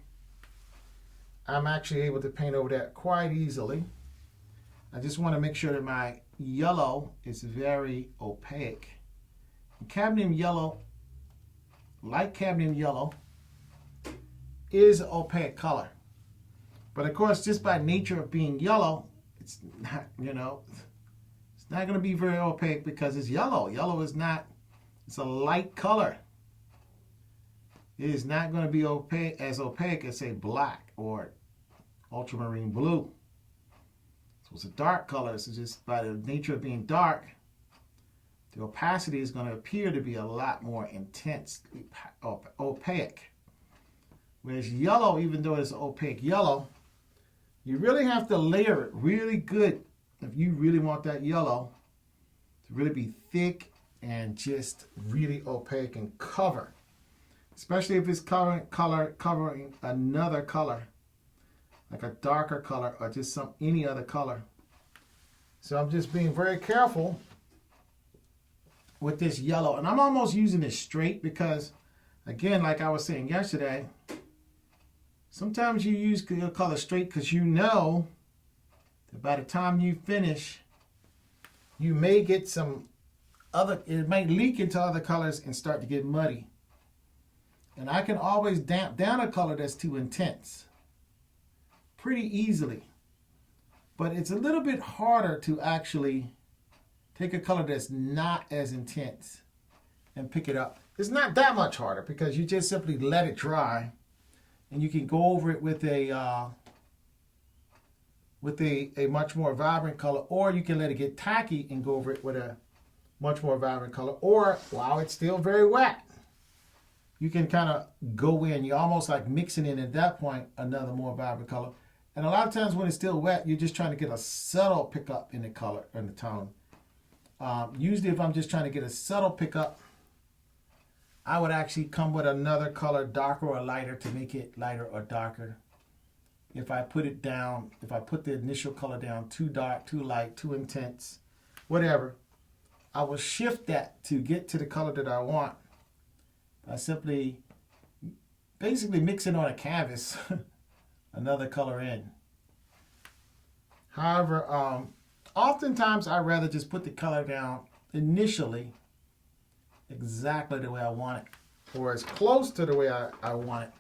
I'm actually able to paint over that quite easily. I just want to make sure that my yellow is very opaque. And cadmium yellow, light cadmium yellow, is an opaque color. But of course, just by nature of being yellow, it's not, it's not going to be very opaque because it's yellow. Yellow is not, it's a light color. It is not going to be opaque as say black or ultramarine blue. So it's a dark color. So just by the nature of being dark, the opacity is going to appear to be a lot more intensely opaque. Whereas yellow, even though it's opaque yellow, you really have to layer it really good if you really want that yellow to really be thick and just really opaque and cover. Especially if it's covering another color, like a darker color or just any other color. So I'm just being very careful with this yellow. And I'm almost using it straight because, again, like I was saying yesterday, sometimes you use your color straight because you know that by the time you finish, you may get it might leak into other colors and start to get muddy. And I can always damp down a color that's too intense pretty easily. But it's a little bit harder to actually take a color that's not as intense and pick it up. It's not that much harder because you just simply let it dry and you can go over it with a much more vibrant color, or you can let it get tacky and go over it with a much more vibrant color, or while it's still very wet, you can kind of go in. You're almost like mixing in at that point another more vibrant color. And a lot of times when it's still wet, you're just trying to get a subtle pickup in the color and the tone. Usually if I'm just trying to get a subtle pickup, I would actually come with another color, darker or lighter, to make it lighter or darker. If I put it down, if I put the initial color down too dark, too light, too intense, whatever, I will shift that to get to the color that I want by simply basically mixing on a canvas another color in. However, oftentimes I'd rather just put the color down initially exactly the way I want it, or as close to the way I want it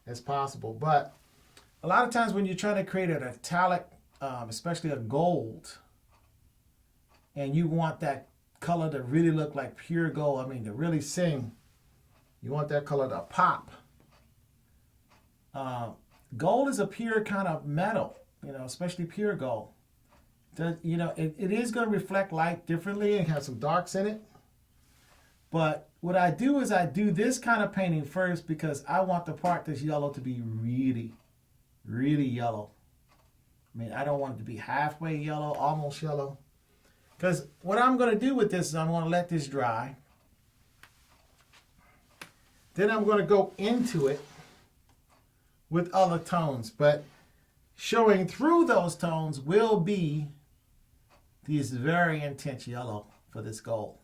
as possible. But a lot of times when you're trying to create an italic, especially a gold, and you want that color to really look like pure gold, I mean to really sing, you want that color to pop. Gold is a pure kind of metal, especially pure gold. It is going to reflect light differently and have some darks in it. But what I do is I do this kind of painting first because I want the part that's yellow to be really, really yellow. I mean, I don't want it to be halfway yellow, almost yellow. Because what I'm going to do with this is I'm going to let this dry. Then I'm going to go into it with other tones. But showing through those tones will be this very intense yellow for this gold.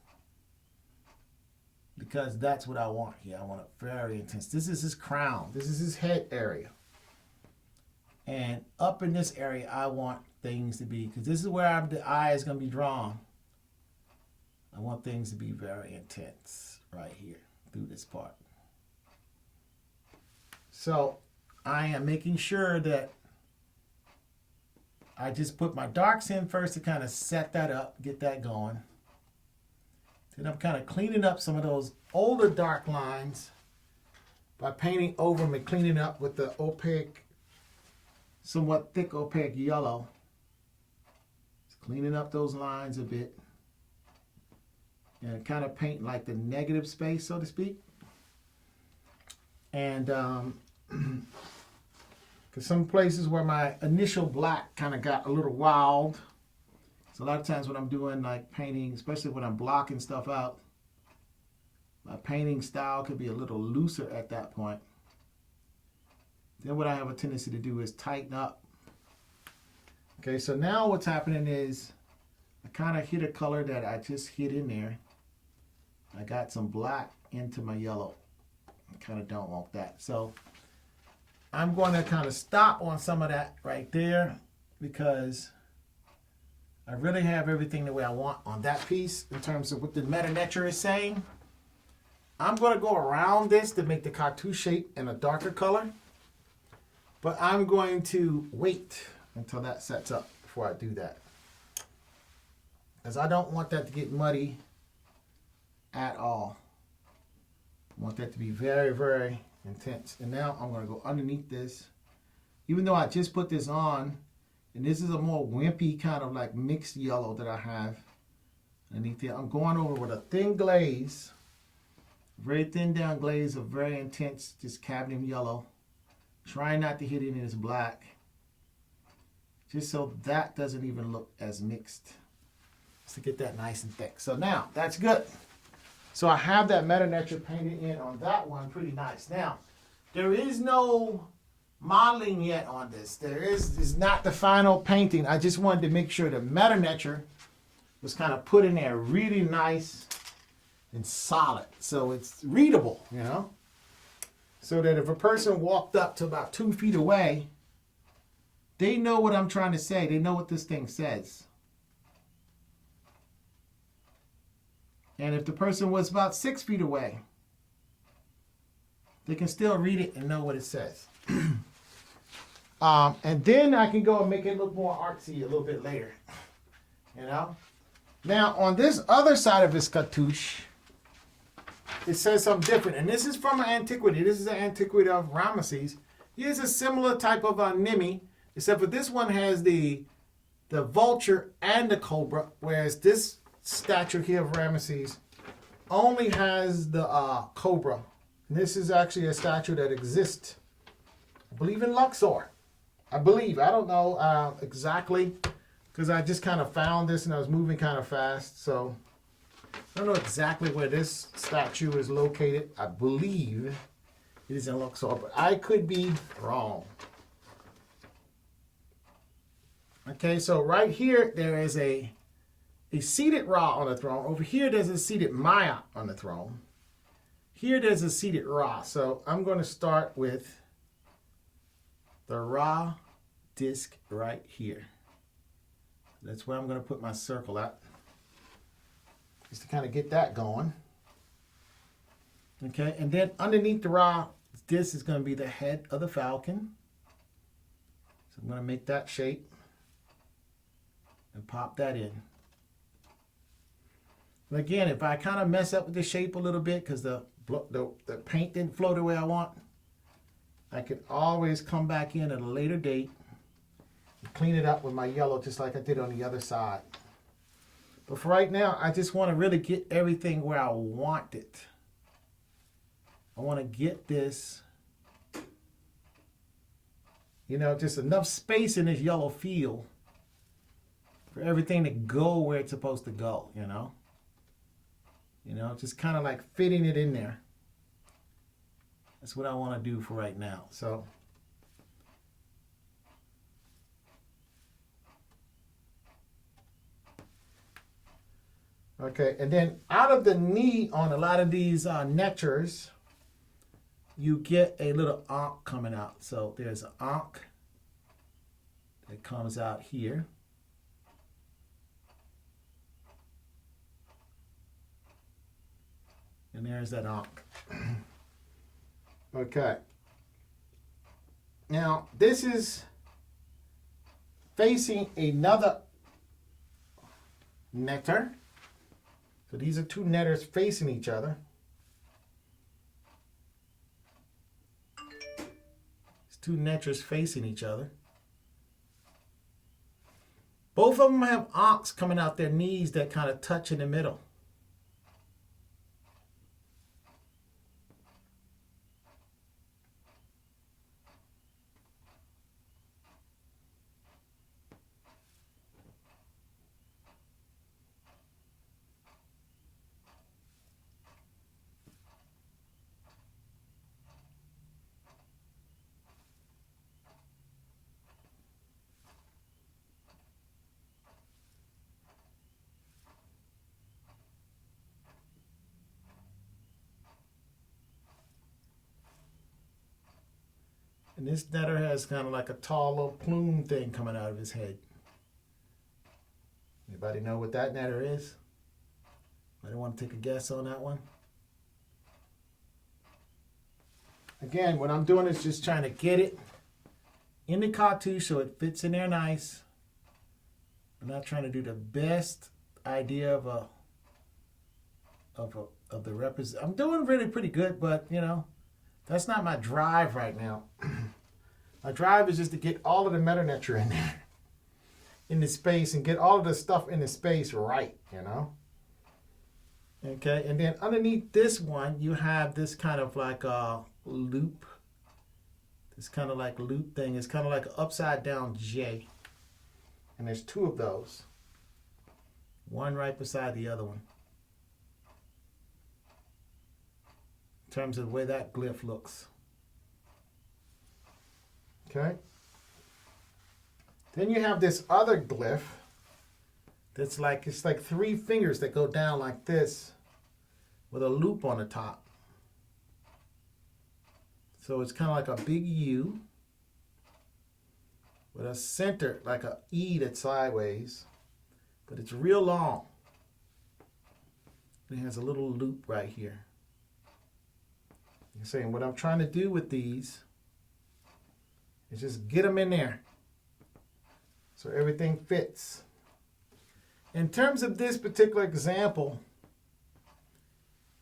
Because that's what I want here. I want it very intense. This is his crown. This is his head area. And up in this area, I want things to be, because this is where the eye is going to be drawn. I want things to be very intense right here through this part. So I am making sure that I just put my darks in first to kind of set that up, get that going. Then I'm kind of cleaning up some of those older dark lines by painting over them and cleaning up with the opaque, somewhat thick opaque yellow. Just cleaning up those lines a bit. And kind of painting like the negative space, so to speak. And because some places where my initial black kind of got a little wild. So a lot of times when I'm doing like painting, especially when I'm blocking stuff out, my painting style could be a little looser at that point. Then what I have a tendency to do is tighten up. Okay, so now what's happening is I kind of hit a color that I just hit in there. I got some black into my yellow. I kind of don't want that. So I'm going to kind of stop on some of that right there because I really have everything the way I want on that piece in terms of what the meta nature is saying. I'm going to go around this to make the cartouche shape in a darker color. But I'm going to wait until that sets up before I do that. Because I don't want that to get muddy at all. I want that to be very, very intense. And now I'm going to go underneath this. Even though I just put this on, and this is a more wimpy kind of like mixed yellow that I have underneath there. I'm going over with a thin glaze, very thin down glaze of very intense, just cadmium yellow. Trying not to hit any of this black, just so that doesn't even look as mixed. Just to get that nice and thick. So now, that's good. So I have that meta nature painted in on that one pretty nice. Now, there is no modeling yet on this. Is not the final painting. I just wanted to make sure the meta nature was kind of put in there really nice and solid. So it's readable, So that if a person walked up to about 2 feet away, they know what I'm trying to say. They know what this thing says. And if the person was about 6 feet away, they can still read it and know what it says. And then I can go and make it look more artsy a little bit later. Now, on this other side of this cartouche, it says something different. And this is from an antiquity. This is an antiquity of Ramesses. Here's a similar type of Nimi, except for this one has the vulture and the cobra, whereas this statue here of Ramesses only has the cobra. And this is actually a statue that exists, I believe, in Luxor. I believe. I don't know exactly. because I just kind of found this and I was moving kind of fast. So I don't know exactly where this statue is located. I believe it is in Luxor, but I could be wrong. Okay, so right here there is a seated Ra on the throne. Over here there's a seated Maya on the throne. Here there's a seated Ra. So I'm going to start with the Ra disc right here. That's where I'm going to put my circle at, just to kind of get that going. Okay, and then underneath the Ra disc is going to be the head of the falcon. So I'm going to make that shape and pop that in. And again, if I kind of mess up with the shape a little bit because the paint didn't flow the way I want, I could always come back in at a later date and clean it up with my yellow just like I did on the other side. But for right now, I just want to really get everything where I want it. I want to get this, you know, just enough space in this yellow field for everything to go where it's supposed to go, you know? You know, just kind of like fitting it in there. That's what I want to do for right now. So okay, and then out of the knee on a lot of these nectars, you get a little ankh coming out. So there's an ankh that comes out here. And there's that ankh. Okay. Now, this is facing another nectar. So these are two netters facing each other. It's two nectars facing each other. Both of them have ankhs coming out their knees that kind of touch in the middle. And this netter has kind of like a tall little plume thing coming out of his head. Anybody know what that netter is? Anybody want to take a guess on that one? Again, what I'm doing is just trying to get it in the cartouche so it fits in there nice. I'm not trying to do the best idea of the represent. I'm doing really pretty good, but you know, that's not my drive right now. My drive is just to get all of the meta nature in there, in the space, and get all of the stuff in the space right, you know? Okay, and then underneath this one, you have this kind of like a loop. This kind of like loop thing. It's kind of like an upside down J. And there's two of those. One right beside the other one. In terms of the way that glyph looks. Okay. Then you have this other glyph that's like, it's like three fingers that go down like this with a loop on the top. So it's kind of like a big U with a center, like a E that's sideways, but it's real long. And it has a little loop right here. You're saying what I'm trying to do with these is just get them in there so everything fits. In terms of this particular example,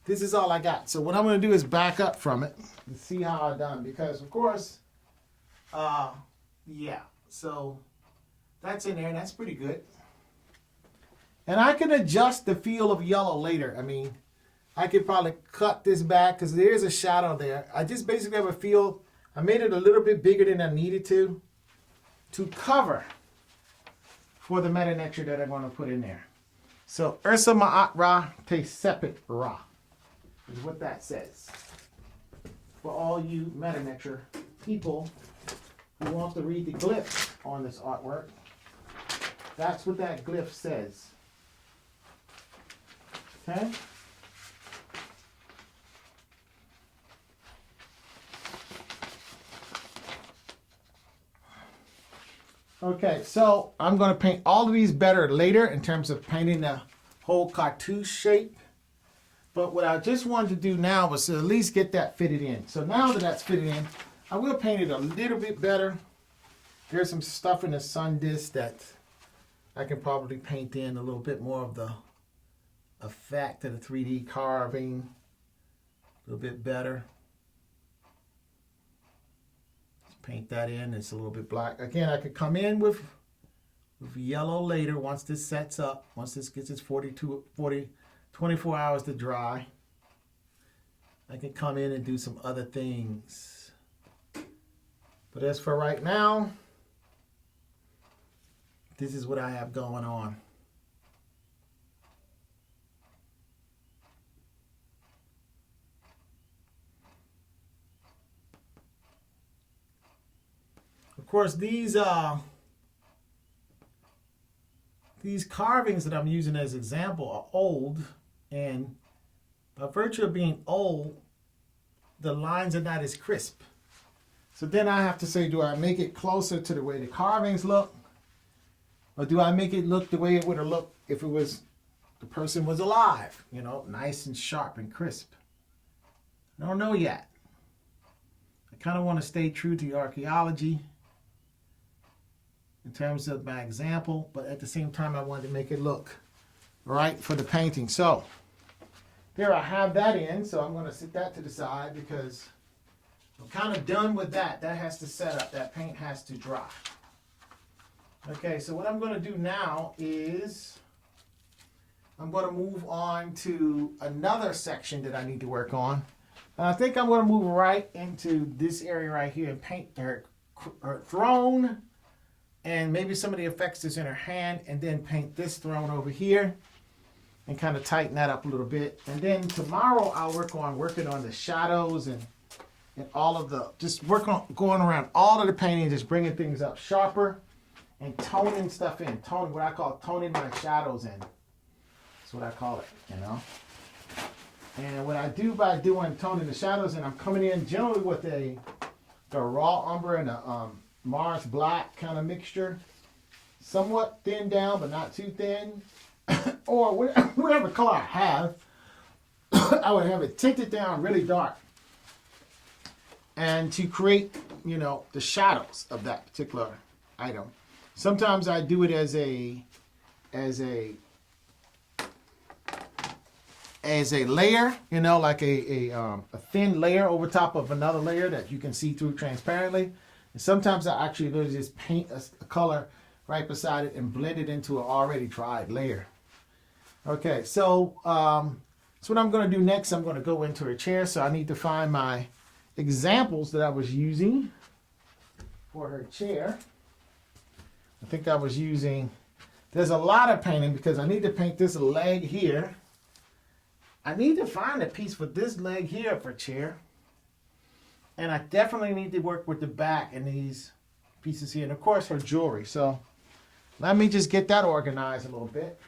this is all I got. So what I'm going to do is back up from it and see how I've done, because of course, yeah, so that's in there and that's pretty good. And I can adjust the feel of yellow later. I mean, I could probably cut this back because there is a shadow there. I just basically have a feel. I made it a little bit bigger than I needed to cover for the meta nectar that I'm going to put in there. So Ursa Ma'at Ra Te Sepit Ra is what that says. For all you meta nectar people who want to read the glyphs on this artwork, that's what that glyph says. Okay? Okay, so I'm going to paint all of these better later in terms of painting the whole cartouche shape. But what I just wanted to do now was to at least get that fitted in. So now that that's fitted in, I will paint it a little bit better. There's some stuff in the sun disc that I can probably paint in a little bit more of the effect of the 3D carving. A little bit better. Paint that in. It's a little bit black. Again, I could come in with yellow later once this sets up. Once this gets its 24 hours to dry. I can come in and do some other things. But as for right now, this is what I have going on. Of course, these carvings that I'm using as example are old, and by virtue of being old, the lines are not as crisp. So then I have to say, do I make it closer to the way the carvings look, or do I make it look the way it would have looked if it was the person was alive? You know, nice and sharp and crisp. I don't know yet. I kind of want to stay true to the archaeology in terms of my example, but at the same time I wanted to make it look right for the painting. So there I have that in, so I'm going to sit that to the side because I'm kind of done with that. That has to set up. That paint has to dry. Okay, so what I'm going to do now is I'm going to move on to another section that I need to work on. And I think I'm going to move right into this area right here and paint her throne and maybe some of the effects that's in her hand, and then paint this throne over here and kind of tighten that up a little bit. And then tomorrow I'll working on the shadows and all of the, just going around all of the painting, just bringing things up sharper and toning stuff in. Toning, what I call toning my shadows in. That's what I call it, you know. And what I do by toning the shadows in, I'm coming in generally with the raw umber and the Mars black kind of mixture, somewhat thinned down but not too thin, or whatever color I have. I would have it tinted down really dark, and to create, you know, the shadows of that particular item. Sometimes I do it as a layer, you know, like a thin layer over top of another layer that you can see through transparently. And sometimes I actually literally just paint a color right beside it and blend it into an already dried layer. Okay, so what I'm going to do next. I'm going to go into a chair, so I need to find my examples that I was using for her chair. I think I was using, there's a lot of painting because I need to paint this leg here. I need to find a piece for this leg here for chair. And I definitely need to work with the back and these pieces here. And of course her jewelry. So let me just get that organized a little bit.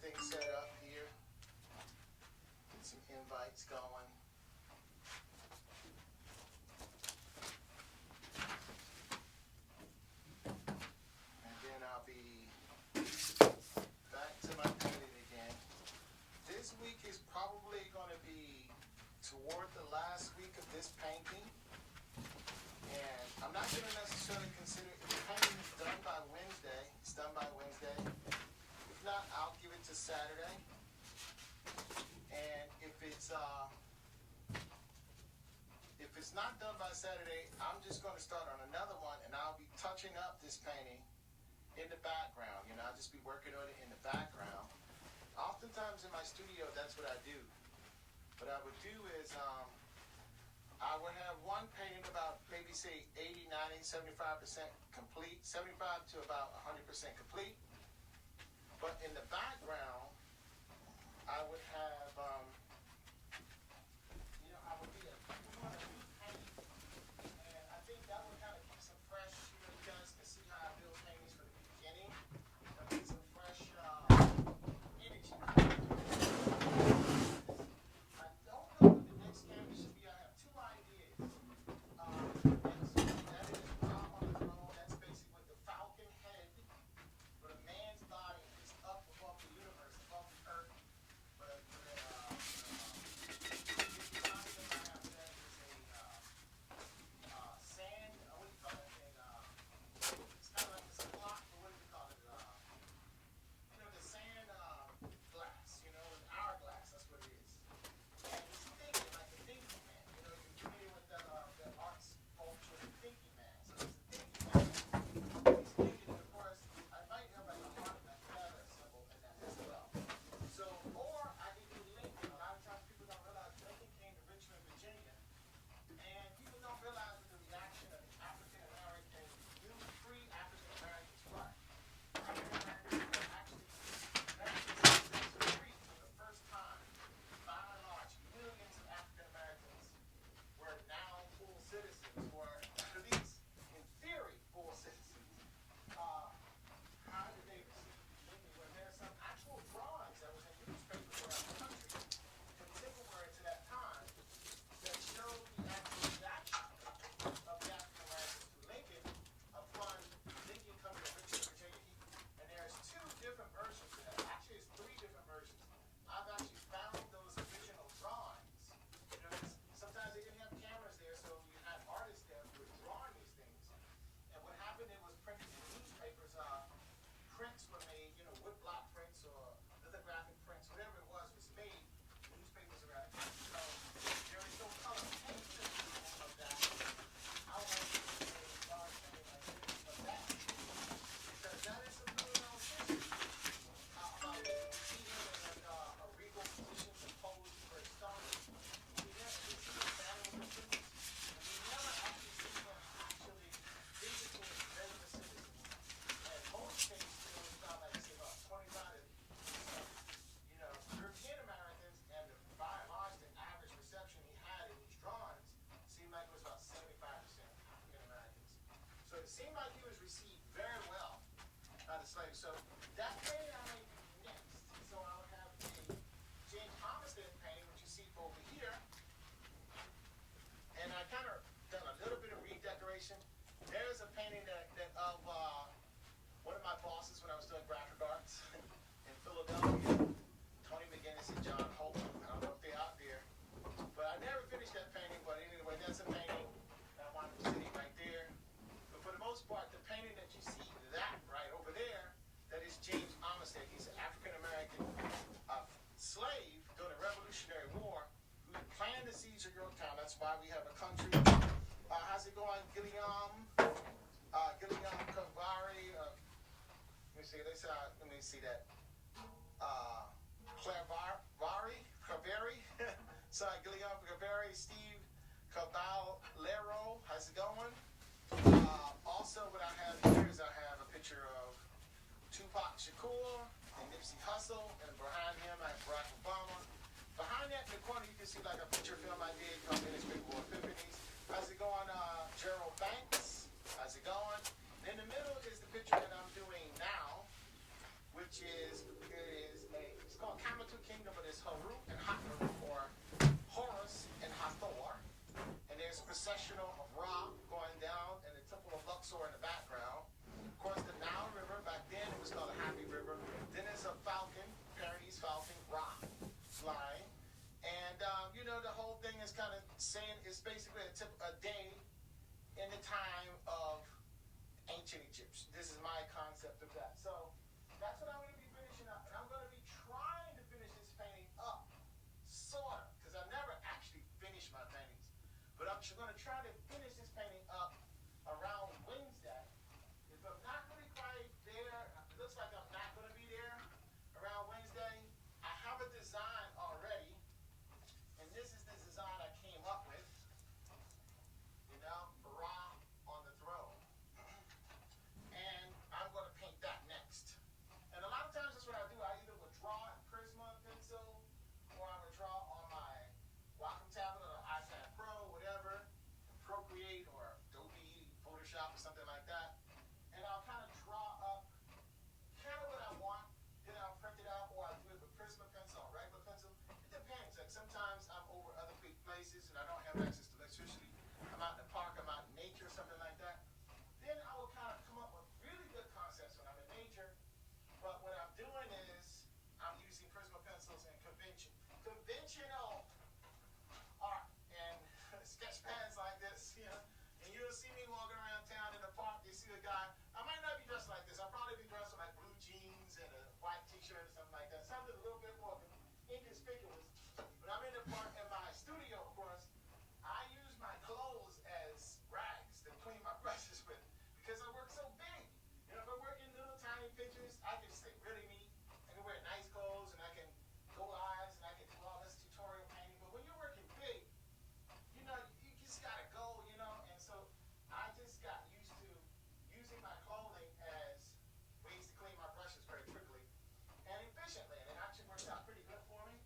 everything set up here. Get some invites going. And then I'll be back to my painting again. This week is probably going to be toward the last week of this painting. And I'm not going to necessarily consider if the painting is done by Wednesday, it's done by Wednesday. If not, I'll give it to Saturday. And if it's not done by Saturday, I'm just going to start on another one, and I'll be touching up this painting in the background. You know, I'll just be working on it in the background. Oftentimes in my studio, that's what I do. What I would do is I would have one painting about maybe say 80, 90, 75% complete, 75 to about 100% complete. But in the background, I would have, I would be a new painting. And I think that would kind of keep some fresh, you guys can see how I build paintings from the beginning. I'll get some fresh energy. I don't know what the next canvas should be. I have two ideas. That is Bob on the throne. That's basically with the falcon head, but a man's body is up above the universe, above the earth. But behind him, I have that is a sand. What do you call it? It's kind of like this clock, but what do you call it? The sand glass. An hourglass. That's what it is. And he's thinking like a thinking man. You're familiar with that art sculpture, the thinking man. So he's a thinking man. He's thinking, and of course, I might have like a heart and a feather symbol in that as well. So, or I can do Lincoln. A lot of times people don't realize Lincoln came to Richmond, Virginia, and people don't realize the reaction of African Americans, free African Americans, right? African Americans were actually free for the first time. By and large, millions of African Americans were now full citizens, or at least in theory full citizens. How did they receive Lincoln? When there's some actual drawings that was in newspapers around the country, contemporary to that time, that showed the actual reaction of the African Americans to Lincoln upon Lincoln coming to Richmond, Virginia. And there's two different versions of that. Actually, it's three different versions. I've actually found those original drawings. Sometimes they didn't have cameras there, so you had artists there who were drawing these things. And what happened, it was printed in newspapers. Prints were made, woodblock prints or lithographic prints, whatever it was made. Newspapers around the country. So there is no colorization of that. I want to do a large painting like this of that. Because that is some really known history about seeing a regal position composed for a stone. We see him battling with citizens. We never actually see him actually visiting regular citizens. And most cases, it was about like say about 25 to European Americans, and by and large, the average reception he had in these drawings seemed like it was about 75% African Americans. So it seemed like he was received very well by the slaves. So that painting I may do next. So I would have a James Armistead painting, which you see over here. And I kind of done a little bit of redecoration. There's a painting that of one of my bosses when I was doing graphic arts in Philadelphia, Tony McGinnis and John Holt. I don't know if they're out there, but I never finished that painting. But anyway, that's a painting that I wanted to see right there. But for the most part, the painting that you see, that right over there, that is James Armistead. He's an African American slave during the Revolutionary War who planned to seize Yorktown. That's why we have a country. How's it going, Gilliam? Gilliam Cavari. Let me see that. Clavari. Sorry, Gilliam Cavari. Steve Caballero. How's it going? Also, what I have here is I have a picture of Tupac Shakur and Nipsey Hussle, and behind him I have Barack Obama. Behind that in the corner you can see like a picture film I did called Ministry of Epiphanies. How's it going, Gerald Banks? How's it going? And in the middle is the picture that I'm doing now, which is a is kind of saying it's basically a day in the time of ancient Egypt. This is my concept of that. So that's what I'm going to be finishing up. And I'm going to be trying to finish this painting up, sort of, because I never actually finish my paintings. But I'm going to try to finish this painting up around Wednesday. If I'm not going to be quite there, it looks like I'm not going to be there around Wednesday. I have a design already, and this is the design I came up with. You know, Ra on the throne. And I'm going to paint that next. And a lot of times that's what I do. I either would draw in Prisma pencil, or I would draw on my Wacom tablet or iPad Pro, whatever, Procreate or Adobe Photoshop or something like that. And I'll kind of draw up kind of what I want, then I'll print it out, or I'll do it with Prisma pencil or regular pencil. It depends. Like sometimes I'm over other big places and I don't have access to electricity. I'm out in the park, I'm out in nature, something like that. Then I will kind of come up with really good concepts when I'm in nature. But what I'm doing is I'm using Prisma pencils and conventional art and sketch pads like this, you know. And you'll see me walking around town in the park. You see a guy. I might not be dressed like this. I'll probably be dressed with like blue jeans and a white T-shirt or something like that. Something a little bit more inconspicuous. But I'm in the park in my studio, of course. I use my clothes as rags to clean my brushes with because I work so big. You know, if I work in little tiny pictures, I can stay really neat. I can wear nice clothes and I can go lives and I can do all this tutorial painting. But when you're working big, you know, you just gotta go, you know. And so I just got used to using my clothing as ways to clean my brushes very quickly and efficiently. And it actually works out pretty good for me.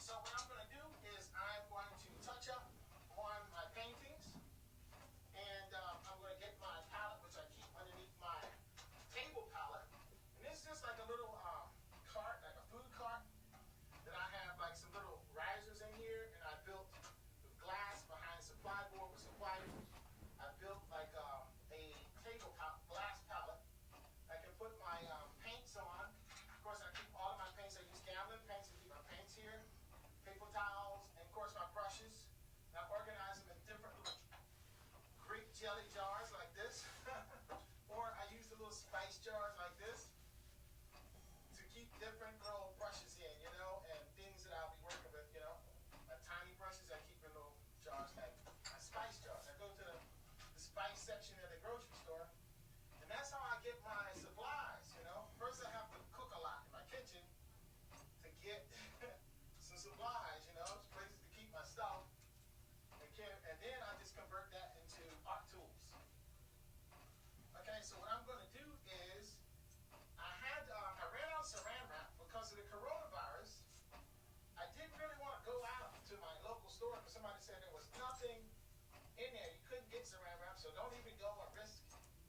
So what I'm going to do is I'm going to touch up on my paintings, and I'm going to get my palette, which I keep underneath my table palette. And this is just like a little cart, like a food cart, that I have like some little risers in here, and I built with glass behind supply board with some wires. I built like a table glass palette. I can put my paints on. Of course, I keep all of my paints. I use gambling paints to keep my paints here. Paper towels, and of course my brushes. And I organize them in different little Greek jelly jars like this. Or I use the little spice jars like this to keep different little brushes in, you know, and things that I'll be working with, you know. My tiny brushes I keep in little jars like my spice jars. I go to the spice section at the grocery store, and that's how I get my supplies, you know. First I have to cook a lot in my kitchen to get some supplies, you know, places to keep my stuff, and then I just convert that into art tools. Okay, so what I'm going to do is I ran out of saran wrap because of the coronavirus. I didn't really want to go out to my local store because somebody said there was nothing in there